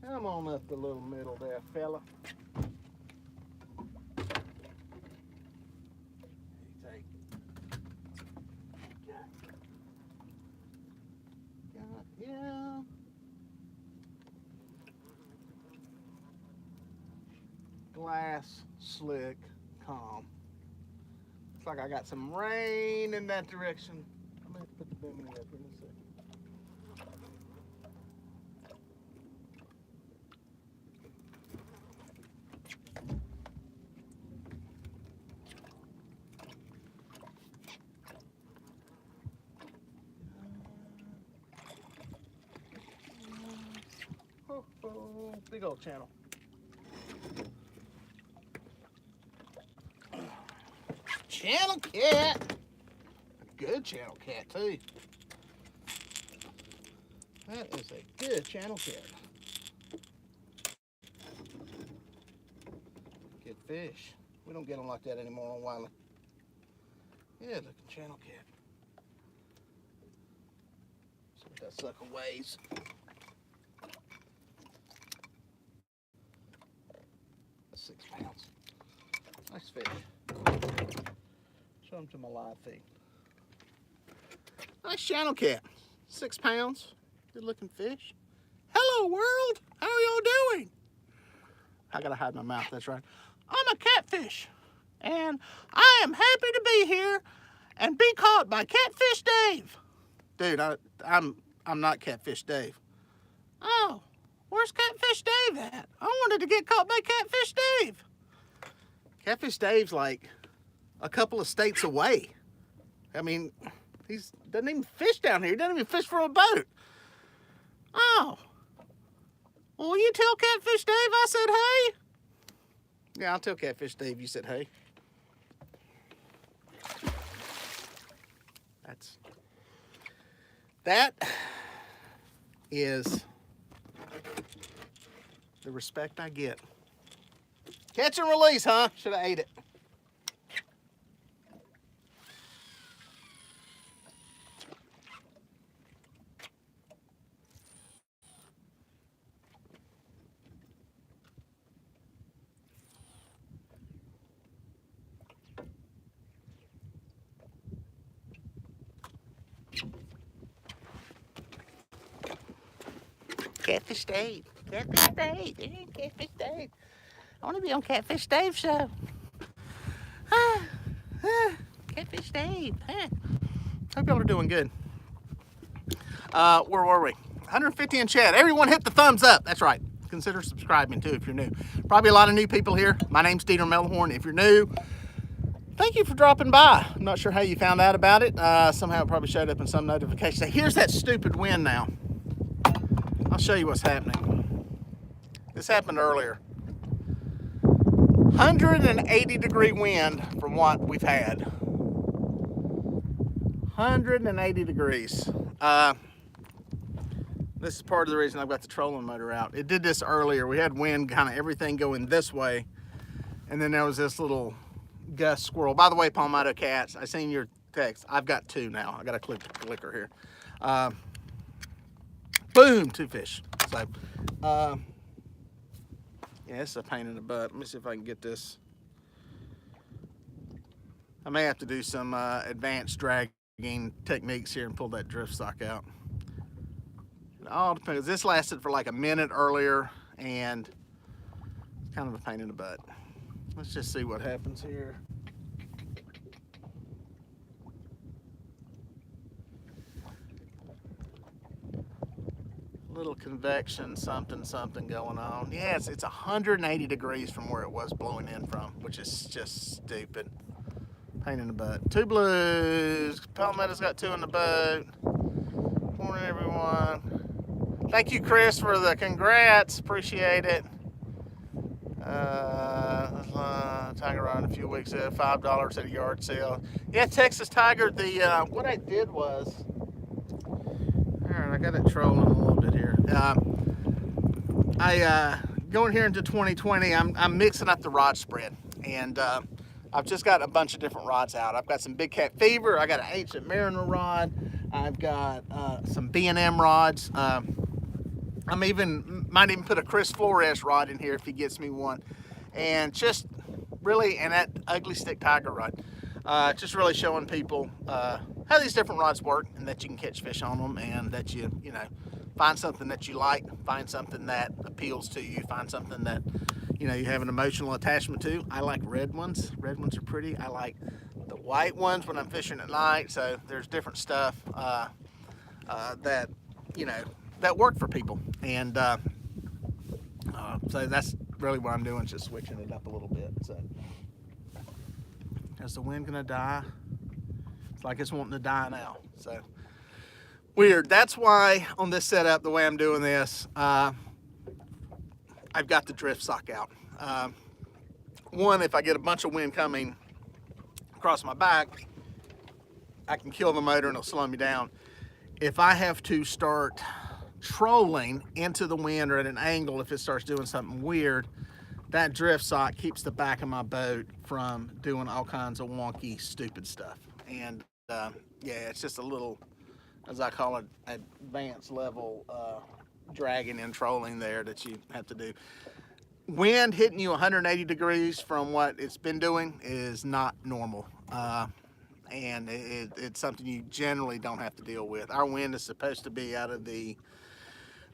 Speaker 1: Come on up the little middle there, fella. Yeah. Glass, slick, calm. Looks like I got some rain in that direction. I'm gonna have to put the bimini up in a second. Oh, big old channel. Channel cat. A good channel cat too. That is a good channel cat. Good fish. We don't get them like that anymore on Wiley. Yeah, look at channel cat. See what that sucker weighs. That's 6 pounds. Nice fish. Show them to my live feed. Nice channel cat. 6 pounds. Good looking fish. Hello world. How are y'all doing? I gotta hide my mouth, that's right. I'm a catfish. And I am happy to be here and be caught by Catfish Dave. Dude, I'm not Catfish Dave. Oh, where's Catfish Dave at? I wanted to get caught by Catfish Dave. Catfish Dave's like a couple of states away. I mean, he doesn't even fish down here. He doesn't even fish for a boat. Oh. Well, will you tell Catfish Dave I said hey? Yeah, I'll tell Catfish Dave you said hey. That is the respect I get. Catch and release, huh? Should have ate it. Catfish Dave. Catfish Dave. Catfish Dave. I want to be on Catfish Dave's show. Catfish Dave. Hope y'all are doing good. Where were we? 150 in chat. Everyone hit the thumbs up. That's right. Consider subscribing too if you're new. Probably a lot of new people here. My name's Dieter Melhorn. If you're new, thank you for dropping by. I'm not sure how you found out about it. Somehow it probably showed up in some notification. Here's that stupid wind now. I'll show you what's happening. This happened earlier. 180-degree wind from what we've had. 180 degrees. This is part of the reason I've got the trolling motor out. It did this earlier. We had wind, kind of everything going this way. And then there was this little gust squirrel. By the way, Palmetto cats, I seen your text. I've got 2 now. I got a clicker here. Boom, 2 fish. So, yeah, it's a pain in the butt. Let me see if I can get this. I may have to do some advanced dragging techniques here and pull that drift sock out. It all depends. This lasted for like a minute earlier, and it's kind of a pain in the butt. Let's just see what happens here. Little convection, something going on. Yes, it's 180 degrees from where it was blowing in from, which is just stupid. Pain in the butt. 2 blues. Palmetto's got 2 in the boat. Morning, everyone. Thank you, Chris, for the congrats. Appreciate it. Tiger rod a few weeks ago, $5 at a yard sale. Yeah, Texas Tiger. The what I did was, all right, I got it trolling a little bit here. Going here into 2020, I'm mixing up the rod spread, and I've just got a bunch of different rods out. I've got some Big Cat Fever. I got an ancient Mariner rod. I've got some B&M rods. Might even put a Chris Flores rod in here if he gets me one, and just really, and that ugly stick tiger rod. Just really showing people how these different rods work, and that you can catch fish on them, and that you know, find something that you like, find something that appeals to you, find something that, you know, you have an emotional attachment to. I like red ones. Red ones are pretty. I like the white ones when I'm fishing at night. So there's different stuff that, you know, that work for people. And so that's really what I'm doing, just switching it up a little bit. So is the wind gonna die? It's like it's wanting to die now. So weird. That's why on this setup, the way I'm doing this, I've got the drift sock out. One, if I get a bunch of wind coming across my back, I can kill the motor and it'll slow me down. If I have to start trolling into the wind or at an angle, if it starts doing something weird, that drift sock keeps the back of my boat from doing all kinds of wonky, stupid stuff. And yeah, it's just a little, as I call it, advanced level dragging and trolling there that you have to do. Wind hitting you 180 degrees from what it's been doing is not normal. And it's something you generally don't have to deal with. Our wind is supposed to be out of the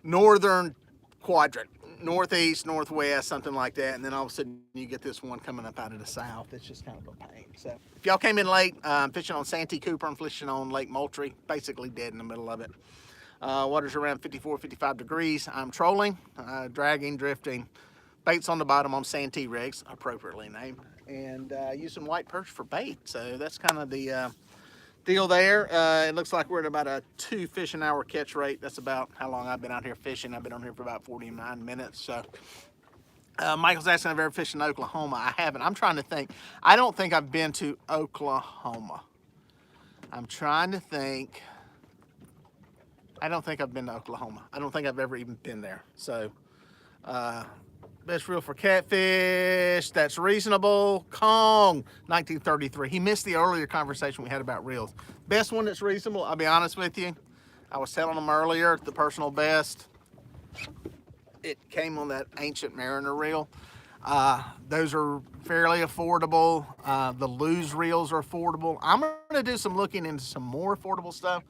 Speaker 1: northern quadrant, northeast, northwest, something like that, and then all of a sudden you get this one coming up out of the south. It's just kind of a pain. So if y'all came in late, I'm fishing on Santee Cooper, I'm fishing on Lake Moultrie, basically dead in the middle of it. Water's around 54, 55 degrees. I'm trolling, dragging, drifting, baits on the bottom on Santee rigs, appropriately named, and using white perch for bait. So that's kind of the deal there. It looks like we're at about a 2 fish an hour catch rate. That's about how long I've been out here fishing. I've been on here for about 49 minutes. So Michael's asking if I've ever fished in Oklahoma. I haven't. I'm trying to think. I don't think I've been to Oklahoma. I'm trying to think. I don't think I've been to Oklahoma. I don't think I've ever even been there. So best reel for catfish, that's reasonable. Kong, 1933. He missed the earlier conversation we had about reels. Best one that's reasonable, I'll be honest with you. I was telling them earlier, the personal best, it came on that ancient Mariner reel. Those are fairly affordable. The Lose reels are affordable. I'm gonna do some looking into some more affordable stuff.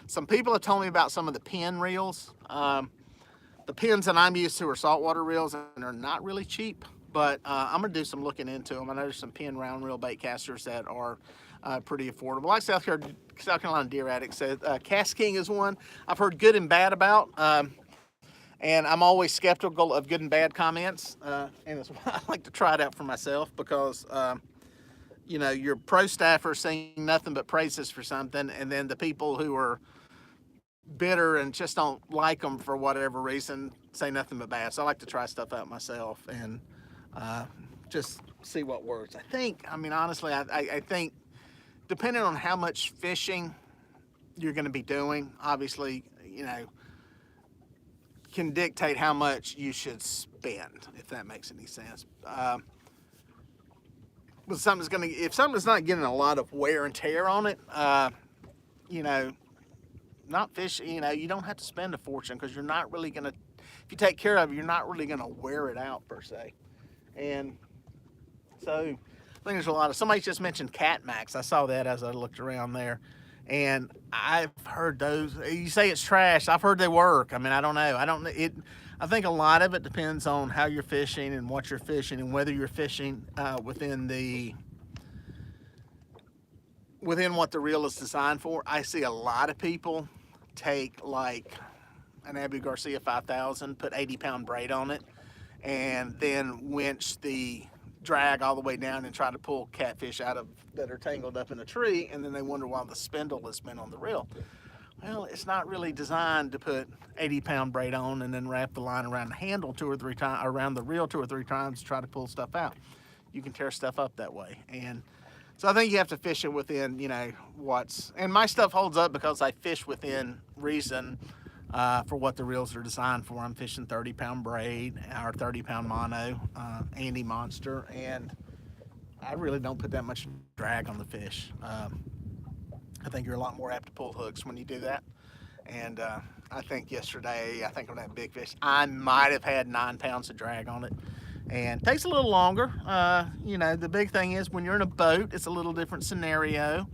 Speaker 1: Some people have told me about some of the pin reels. The pins that I'm used to are saltwater reels, and they're not really cheap, but I'm gonna do some looking into them. I know there's some pin round reel bait casters that are pretty affordable. Like South Carolina Deer Addict said, Cast King is one I've heard good and bad about. And I'm always skeptical of good and bad comments, and it's why I like to try it out for myself, because you know, your pro staffer saying nothing but praises for something, and then the people who are bitter and just don't like them for whatever reason say nothing but bad. So I like to try stuff out myself and just see what works. I mean, honestly, I think depending on how much fishing you're going to be doing, obviously, you know, can dictate how much you should spend, if that makes any sense. But if something's not getting a lot of wear and tear on it, you know, not fishing, you know, you don't have to spend a fortune, because you're not really gonna, if you take care of it, you're not really gonna wear it out per se. And so I think there's a lot of, somebody just mentioned Cat Max. I saw that as I looked around there, and I've heard those, you say it's trash, I've heard they work. I mean, I don't know, I think a lot of it depends on how you're fishing and what you're fishing, and whether you're fishing within what the reel is designed for. I see a lot of people take like an Abu Garcia 5000, put 80-pound braid on it, and then winch the drag all the way down and try to pull catfish out of that are tangled up in a tree, and then they wonder why the spindle has been on the reel. Well, it's not really designed to put 80-pound braid on and then wrap the line around the handle 2 or 3 times, around the reel 2 or 3 times to try to pull stuff out. You can tear stuff up that way. And so I think you have to fish it within, you know, and my stuff holds up because I fish within reason for what the reels are designed for. I'm fishing 30-pound braid or 30-pound mono, Andy Monster, and I really don't put that much drag on the fish. I think you're a lot more apt to pull hooks when you do that. And I think yesterday, on that big fish, I might have had 9 pounds of drag on it. And it takes a little longer. You know, the big thing is when you're in a boat, it's a little different scenario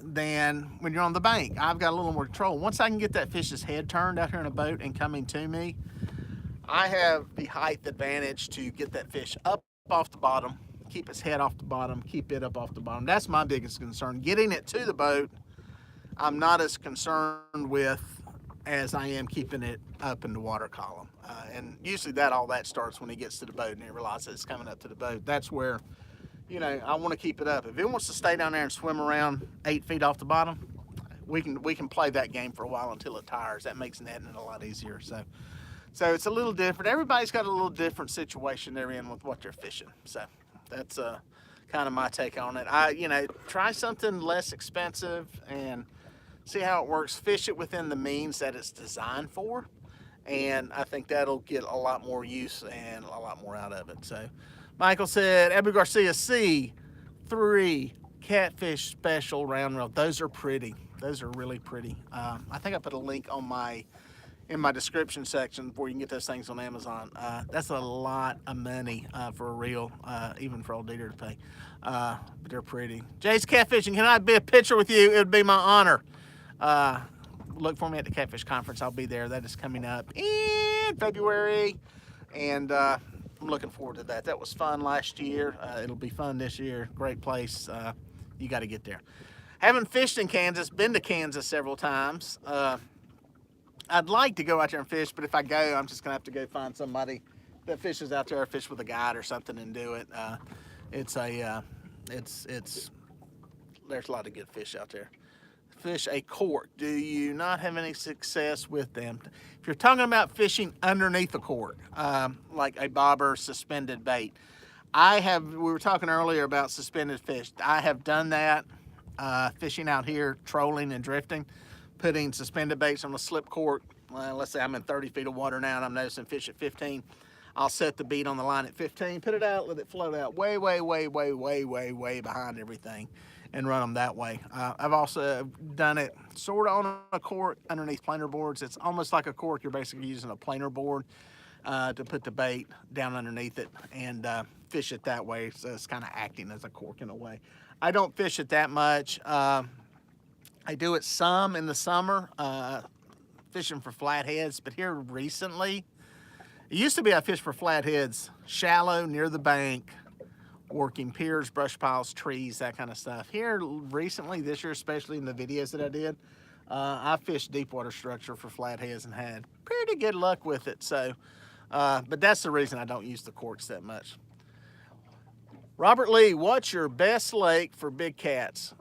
Speaker 1: than when you're on the bank. I've got a little more control. Once I can get that fish's head turned out here in a boat and coming to me, I have the height advantage to get that fish up off the bottom, keep its head off the bottom, keep it up off the bottom. That's my biggest concern. Getting it to the boat, I'm not as concerned with as I am keeping it up in the water column. And usually all that starts when he gets to the boat and he realizes it's coming up to the boat. That's where, you know, I want to keep it up. If it wants to stay down there and swim around 8 feet off the bottom, we can play that game for a while until it tires. That makes netting a lot easier. So it's a little different. Everybody's got a little different situation they're in with what they're fishing. So that's kind of my take on it. You know, try something less expensive and see how it works. Fish it within the means that it's designed for, and I think that'll get a lot more use and a lot more out of it. So Michael said Abu Garcia C3 Catfish Special round reel. Those are pretty. Those are really pretty. I think I put a link on in my description section where you can get those things on Amazon. That's a lot of money for a reel, even for old Dieter to pay. But they're pretty. Jay's Catfishing, can I be a picture with you? It would be my honor. Look for me at the Catfish Conference. I'll be there. That is coming up in February, and I'm looking forward to that. That was fun last year. It'll be fun this year. Great place. You got to get there. Haven't fished in Kansas. Been to Kansas several times. I'd like to go out there and fish, but if I go, I'm just gonna have to go find somebody that fishes out there, or fish with a guide or something, and do it. There's a lot of good fish out there. Fish a cork. Do you not have any success with them? If you're talking about fishing underneath a cork, like a bobber suspended bait, we were talking earlier about suspended fish. I have done that, fishing out here, trolling and drifting, putting suspended baits on a slip cork. Let's say I'm in 30 feet of water now and I'm noticing fish at 15. I'll set the bead on the line at 15, put it out, let it float out way behind everything, and run them that way. I've also done it sort of on a cork underneath planer boards. It's almost like a cork. You're basically using a planer board to put the bait down underneath it and fish it that way. So it's kind of acting as a cork in a way. I don't fish it that much. I do it some in the summer, fishing for flatheads, but here recently, it used to be I fished for flatheads shallow near the bank, working piers, brush piles, trees, that kind of stuff. Here recently, this year especially in the videos that I did, I fished deep water structure for flatheads and had pretty good luck with it. So, but that's the reason I don't use the corks that much. Robert Lee, what's your best lake for big cats?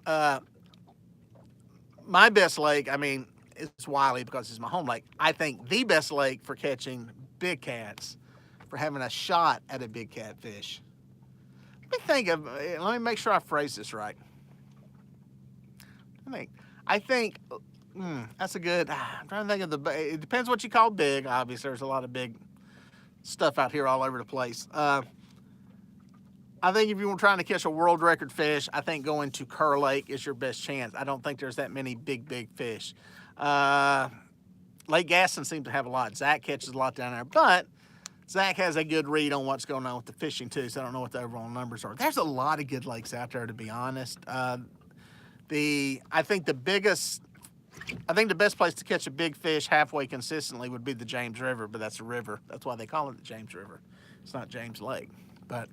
Speaker 1: My best lake, I mean, it's Wiley because it's my home lake. I think the best lake for catching big cats, for having a shot at a big catfish. Let me make sure I phrase this right. I think that's a good, I'm trying to think of it depends what you call big. Obviously, there's a lot of big stuff out here all over the place. I think if you were trying to catch a world record fish, I think going to Kerr Lake is your best chance. I don't think there's that many big fish. Lake Gaston seems to have a lot. Zach catches a lot down there, but Zach has a good read on what's going on with the fishing too, so I don't know what the overall numbers are. There's a lot of good lakes out there, to be honest. I think the best place to catch a big fish halfway consistently would be the James River, but that's a river. That's why they call it the James River. It's not James Lake, but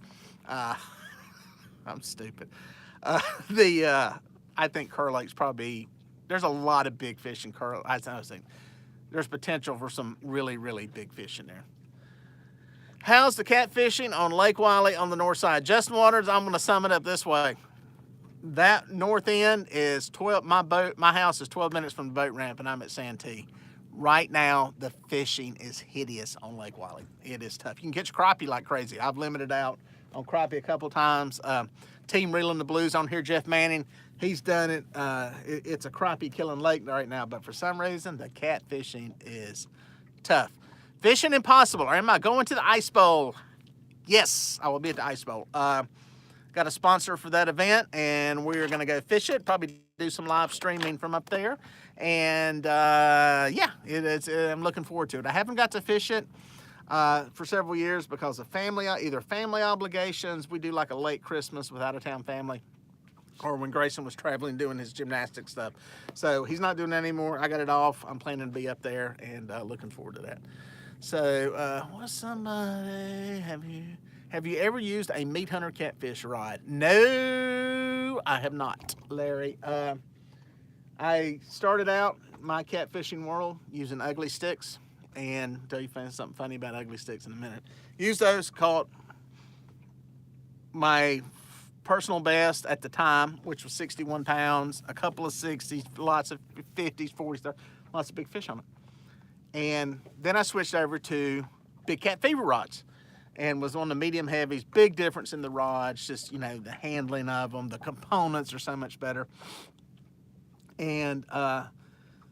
Speaker 1: I'm stupid. I think Kerr Lake's probably, there's a lot of big fish in Kerr. I was thinking, there's potential for some really big fish in there. How's the catfishing on Lake Wiley on the north side? Justin Waters, I'm going to sum it up this way. That north end is 12, my house is 12 minutes from the boat ramp, and I'm at Santee. Right now, the fishing is hideous on Lake Wiley. It is tough. You can catch crappie like crazy. I've limited out on crappie a couple times. Team Reeling the Blues on here, Jeff Manning, he's done it. It's a crappie killing lake right now, but for some reason, the catfishing is tough. Fishing Impossible, or am I going to the Ice Bowl? Yes, I will be at the Ice Bowl. Got a sponsor for that event, and we're going to go fish it, probably do some live streaming from up there. And yeah, I'm looking forward to it. I haven't got to fish it for several years because of either family obligations. We do like a late Christmas with out-of-town family, or when Grayson was traveling doing his gymnastics stuff. So he's not doing that anymore. I got it off. I'm planning to be up there and looking forward to that. So what's somebody, have you ever used a meat hunter catfish rod? No, I have not, Larry. I started out my catfishing world using ugly sticks, and I'll tell you something funny about ugly sticks in a minute. Used those, caught my personal best at the time, which was 61 pounds, a couple of 60s, lots of 50s, 40s, lots of big fish on it. And then I switched over to big cat fever rods and was on the medium heavies. Big difference in the rods, just, you know, the handling of them, the components are so much better. And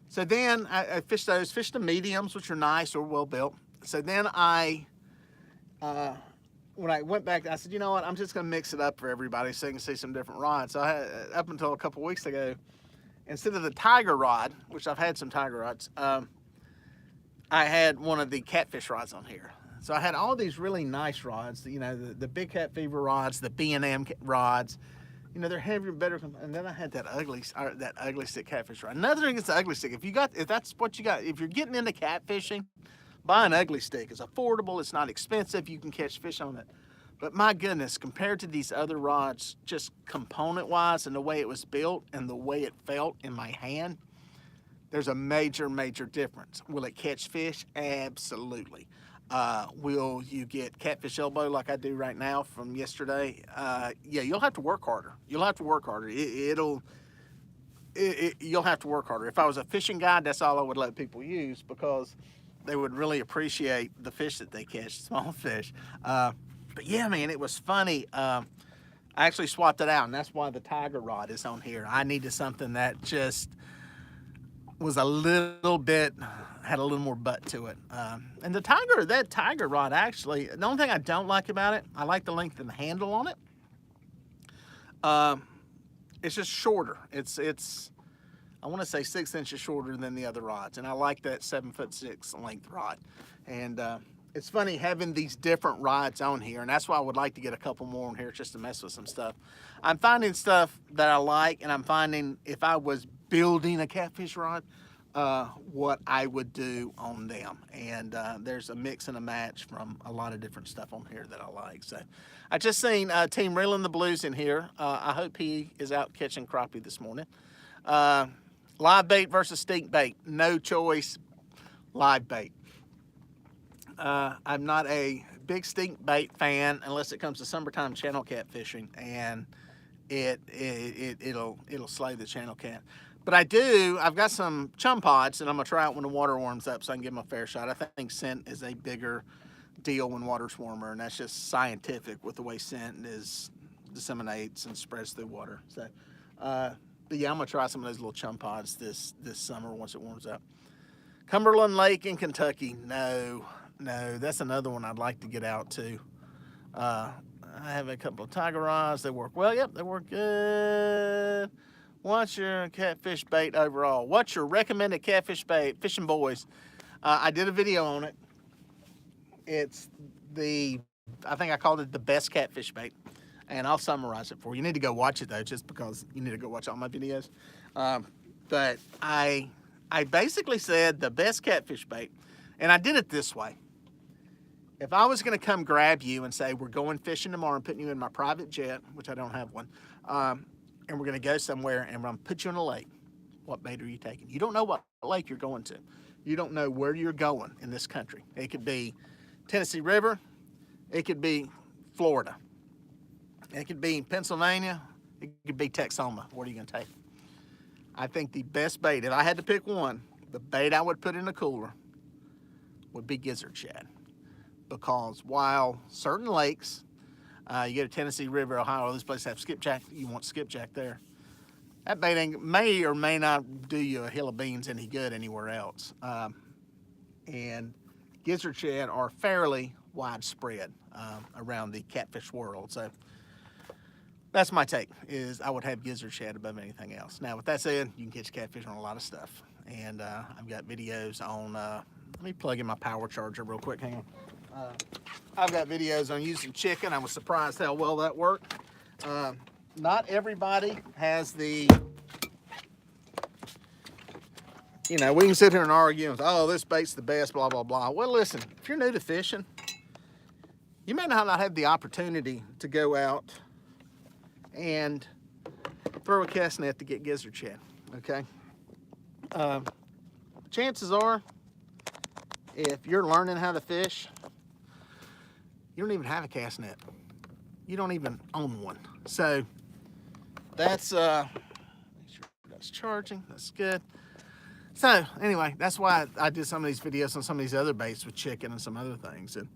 Speaker 1: so then I fished the mediums, which are nice or well built. So then when I went back, I said, you know what, I'm just going to mix it up for everybody so you can see some different rods. So up until a couple weeks ago, instead of the tiger rod, which I've had some tiger rods, I had one of the catfish rods on here. So I had all these really nice rods, you know, the big cat fever rods, the B&M rods. You know, they're heavier, better. And then I had that ugly stick catfish rod. Another thing is the ugly stick. If that's what you got, if you're getting into catfishing, buy an ugly stick. It's affordable. It's not expensive. You can catch fish on it. But my goodness, compared to these other rods, just component-wise and the way it was built and the way it felt in my hand, there's a major difference. Will it catch fish? Absolutely. Will you get catfish elbow like I do right now from yesterday? Yeah, you'll have to work harder. You'll have to work harder. You'll have to work harder. If I was a fishing guide, that's all I would let people use because they would really appreciate the fish that they catch, small fish. But yeah, man, it was funny. I actually swapped it out, and that's why the tiger rod is on here. I needed something that just was had a little more butt to it. And that tiger rod, actually, the only thing I don't like about it, I like the length of the handle on it. It's just shorter. It's I want to say 6 inches shorter than the other rods, and I like that 7'6" length rod. And it's funny having these different rods on here, and that's why I would like to get a couple more on here just to mess with some stuff. I'm finding stuff that I like, and I'm finding if I was building a catfish rod, what I would do on them. And there's a mix and a match from a lot of different stuff on here that I like. So I just seen Team Reeling the Blues in here. I hope he is out catching crappie this morning. Live bait versus stink bait. No choice, live bait. I'm not a big stink bait fan unless it comes to summertime channel catfishing, and it'll slay the channel cat. But I've got some chum pods that I'm gonna try out when the water warms up so I can give them a fair shot. I think scent is a bigger deal when water's warmer, and that's just scientific with the way scent disseminates and spreads through water. So, but yeah, I'm gonna try some of those little chum pods this summer once it warms up. Cumberland Lake in Kentucky, no, that's another one I'd like to get out to. I have a couple of tiger rods. They work well. Yep, they work good. What's your catfish bait overall? What's your recommended catfish bait? Fishing Boys. I did a video on it. It's I think I called it the best catfish bait. And I'll summarize it for you. You need to go watch it though, just because you need to go watch all my videos. But I basically said the best catfish bait, and I did it this way. If I was gonna come grab you and say, we're going fishing tomorrow and putting you in my private jet, which I don't have one, and we're gonna go somewhere and I'm gonna put you in a lake, what bait are you taking? You don't know what lake you're going to. You don't know where you're going in this country. It could be Tennessee River, it could be Florida, it could be Pennsylvania, it could be Texoma. What are you gonna take? I think the best bait, if I had to pick one, the bait I would put in the cooler would be gizzard shad. Because while certain lakes, you go to Tennessee River, Ohio, these places have skipjack, you want skipjack there. That bait may or may not do you a hill of beans any good anywhere else. And gizzard shad are fairly widespread around the catfish world. So that's my take, is I would have gizzard shad above anything else. Now, with that said, you can catch catfish on a lot of stuff. And I've got videos on, let me plug in my power charger real quick, hang on. I've got videos on using chicken. I was surprised how well that worked. Not everybody has the, you know, we can sit here and argue and say, oh, this bait's the best, blah, blah, blah. Well, listen, if you're new to fishing, you may not have the opportunity to go out and throw a cast net to get gizzard shad, okay? Chances are, if you're learning how to fish, you don't even have a cast net. You don't even own one. So that's, make sure that's charging, that's good. So anyway, that's why I did some of these videos on some of these other baits with chicken and some other things. And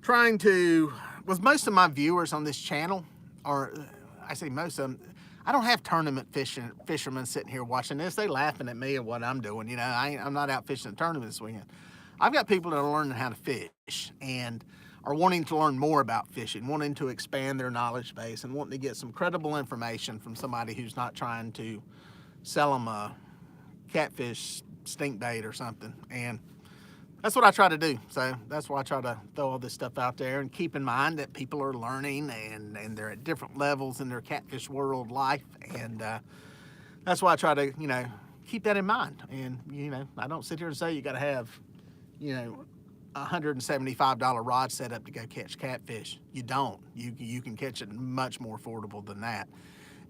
Speaker 1: trying to, with most of my viewers on this channel, or I say most of them, I don't have tournament fishermen sitting here watching this. They laughing at me at what I'm doing. You know, I'm not out fishing a tournament this weekend. I've got people that are learning how to fish and are wanting to learn more about fishing, wanting to expand their knowledge base, and wanting to get some credible information from somebody who's not trying to sell them a catfish stink bait or something. And that's what I try to do. So that's why I try to throw all this stuff out there and keep in mind that people are learning and they're at different levels in their catfish world life. And that's why I try to, you know, keep that in mind. And, you know, I don't sit here and say you got to have, you know, $175 rod set up to go catch catfish. You don't. You can catch it much more affordable than that.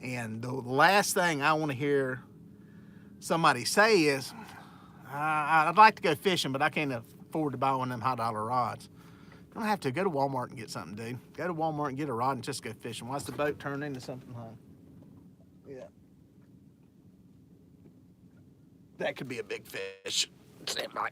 Speaker 1: And the last thing I want to hear somebody say is, I'd like to go fishing, but I can't afford to buy one of them high dollar rods. You don't have to. Go to Walmart and get something, dude. Go to Walmart and get a rod and just go fishing. Watch the boat turn into something home. Yeah. That could be a big fish. Stand by.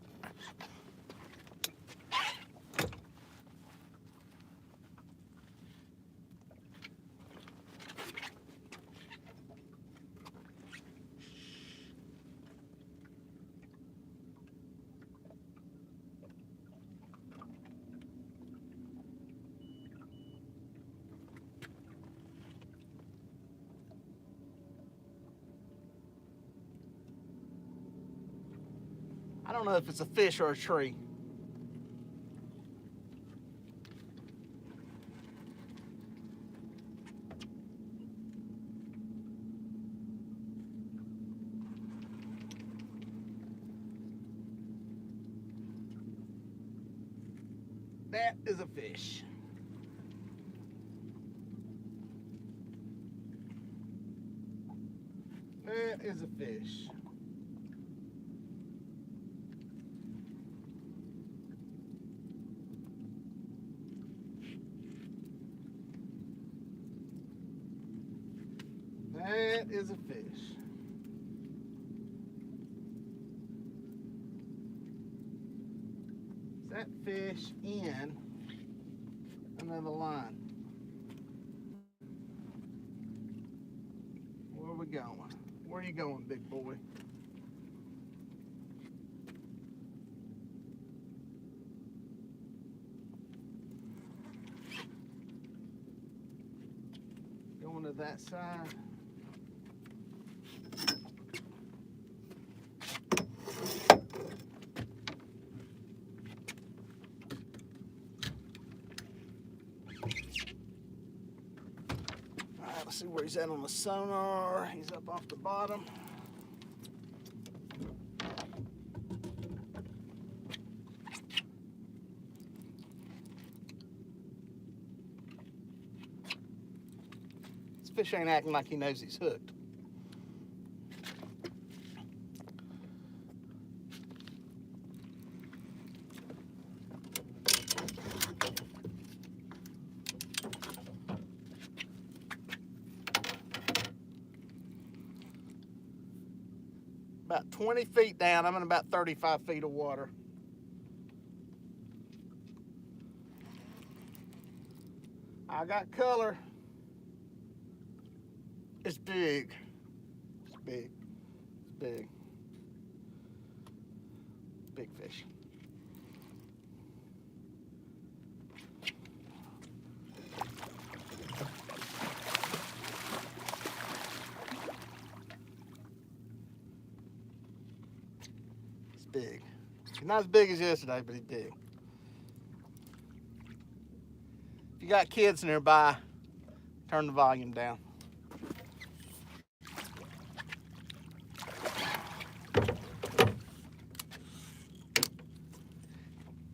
Speaker 1: I don't know if it's a fish or a tree. That is a fish. That is a fish. That is a fish. Is that fish in another line? Where are we going? Where are you going, big boy? Going to that side. Let's see where he's at on the sonar. He's up off the bottom. This fish ain't acting like he knows he's hooked. About 20 feet down, I'm in about 35 feet of water. I got color. It's big. It's big. It's big. Big fish. Big. He's not as big as yesterday, but he's big. If you got kids nearby, turn the volume down.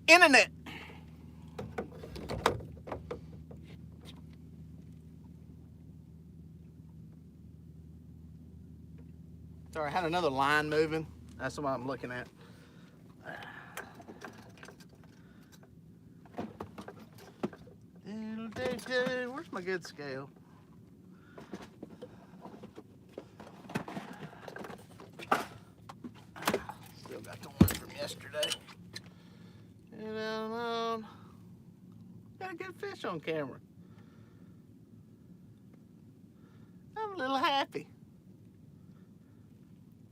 Speaker 1: Internet. Sorry, I had another line moving. That's what I'm looking at. Where's my good scale? Still got the one from yesterday. And got a good fish on camera. I'm a little happy.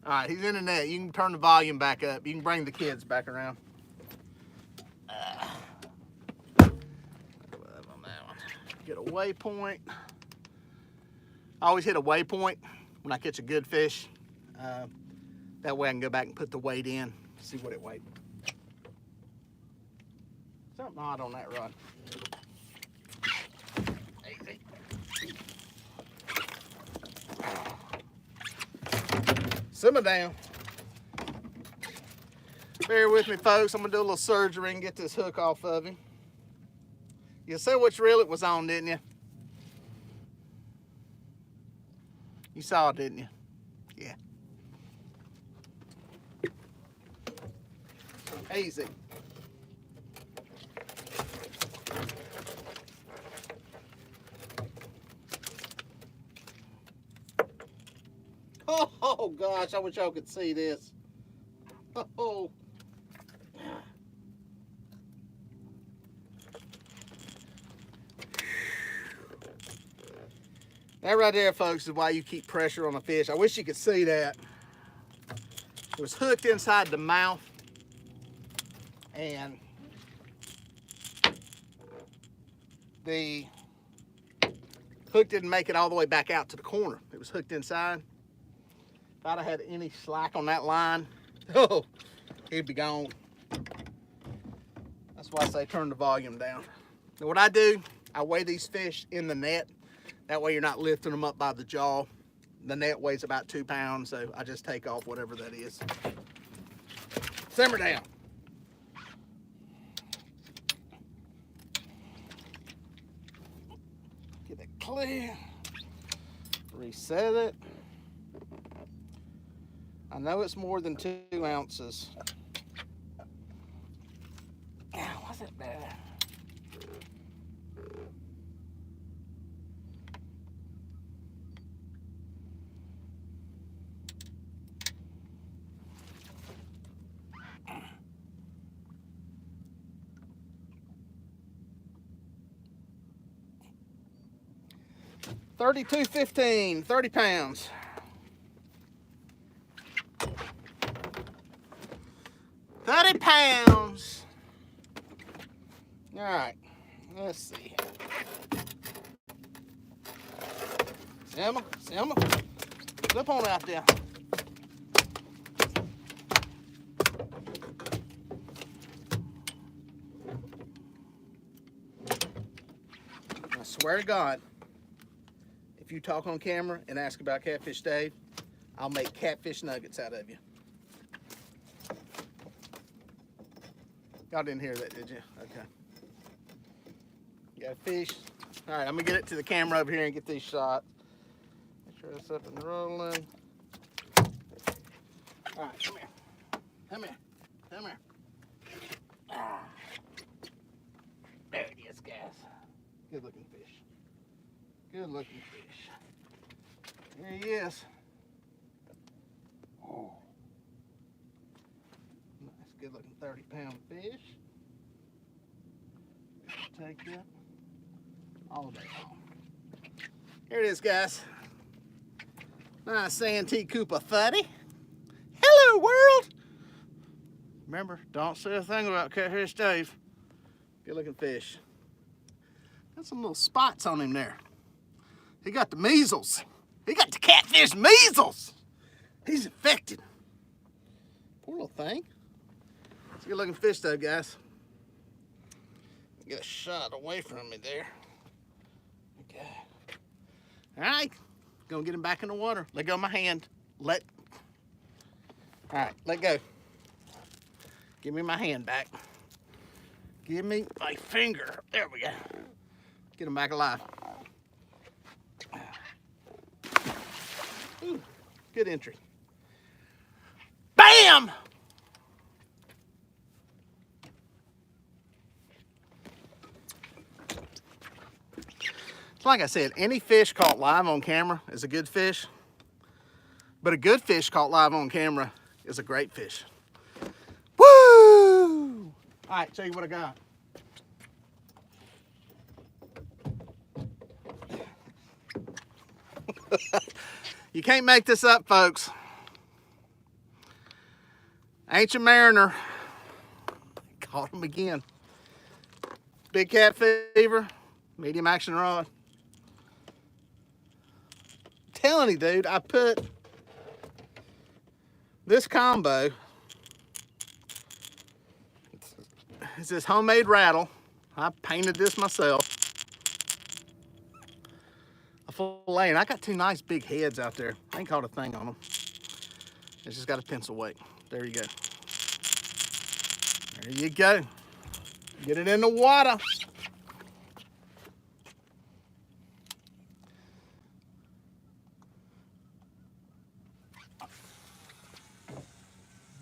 Speaker 1: All right, he's in the net. You can turn the volume back up. You can bring the kids back around. Get a waypoint. I always hit a waypoint when I catch a good fish. That way I can go back and put the weight in, see what it weighed. Something odd on that rod. Easy. Simmer down. Bear with me, folks. I'm gonna do a little surgery and get this hook off of him. You see which reel it was on, didn't you? You saw it, didn't you? Yeah. Easy. Oh gosh, I wish y'all could see this. Oh. That right there, folks, is why you keep pressure on a fish. I wish you could see that. It was hooked inside the mouth, and the hook didn't make it all the way back out to the corner. It was hooked inside. If I'd have had any slack on that line, oh, he'd be gone. That's why I say turn the volume down. Now what I do, I weigh these fish in the net. That way you're not lifting them up by the jaw. The net weighs about 2 pounds, so I just take off whatever that is. Simmer down. carefully. Reset it. I know it's more than 2 ounces. Ow, was it better? $32.15, 30 pounds. £30. All right, let's see. Selma, flip on out there. I swear to God, if you talk on camera and ask about Catfish Dave, I'll make catfish nuggets out of you. Y'all didn't hear that, did you? Okay. You got a fish. All right, I'm gonna get it to the camera over here and get these shots. Make sure it's up and rolling. All right, come here. Come here. Come here. Ah. There it is, guys. Good looking fish. Good looking fish. There he is. Oh. Nice, good looking 30-pound fish. Take that all day long. Here it is, guys. Nice Santee Cooper 30. Hello, world. Remember, don't say a thing about Catfish Dave. Good looking fish. Got some little spots on him there. He got the measles. He got the catfish measles. He's infected. Poor little thing. It's a good looking fish though, guys. Get a shot away from me there. Okay. All right, gonna get him back in the water. Let go of my hand. All right, let go. Give me my hand back. Give me my finger. There we go. Get him back alive. Ooh, good entry. Bam! Like I said, any fish caught live on camera is a good fish, but a good fish caught live on camera is a great fish. Woo! All right, show you what I got. You can't make this up, folks. Ancient Mariner. Caught him again. Big cat fever, medium action rod. Telling you, dude, I put this combo. It's this homemade rattle. I painted this myself. A fillet, and I got 2 nice big heads out there. I ain't caught a thing on them. It's just got a pencil weight. There you go. There you go. Get it in the water.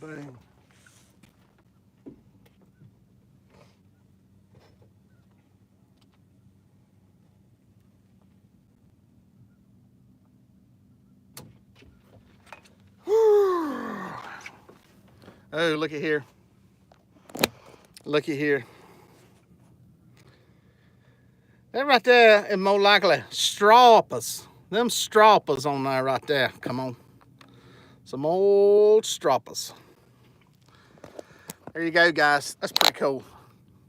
Speaker 1: Boom. Oh, look at here. Look at here. That right there is more likely stroppers. Them stroppers on there right there. Come on. Some old stroppers. There you go, guys. That's pretty cool.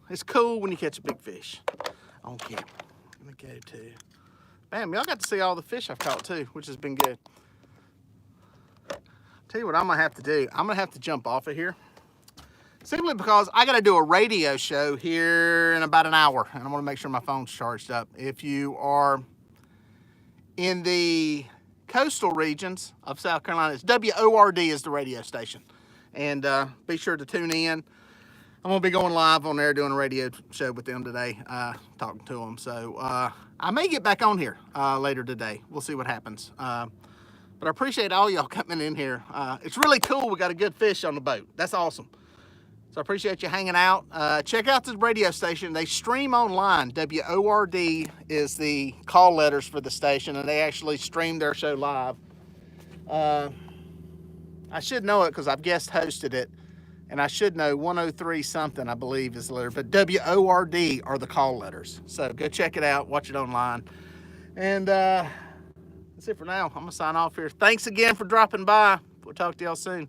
Speaker 1: It's cool when you catch a big fish on camera. Let me go to. Bam, y'all got to see all the fish I've caught too, which has been good. Tell you what I'm gonna have to do. I'm gonna have to jump off of here. Simply because I gotta do a radio show here in about an hour, and I wanna make sure my phone's charged up. If you are in the coastal regions of South Carolina, it's WORD is the radio station. And be sure to tune in. I'm gonna be going live on there doing a radio show with them today, talking to them. So I may get back on here later today. We'll see what happens. But I appreciate all y'all coming in here. It's really cool. We got a good fish on the boat. That's awesome. So I appreciate you hanging out. Check out the radio station. They stream online. WORD is the call letters for the station, and they actually stream their show live. I should know it because I've guest hosted it, and I should know 103 something, I believe, is the letter. But WORD are the call letters. So go check it out. Watch it online. And that's it for now. I'm going to sign off here. Thanks again for dropping by. We'll talk to y'all soon.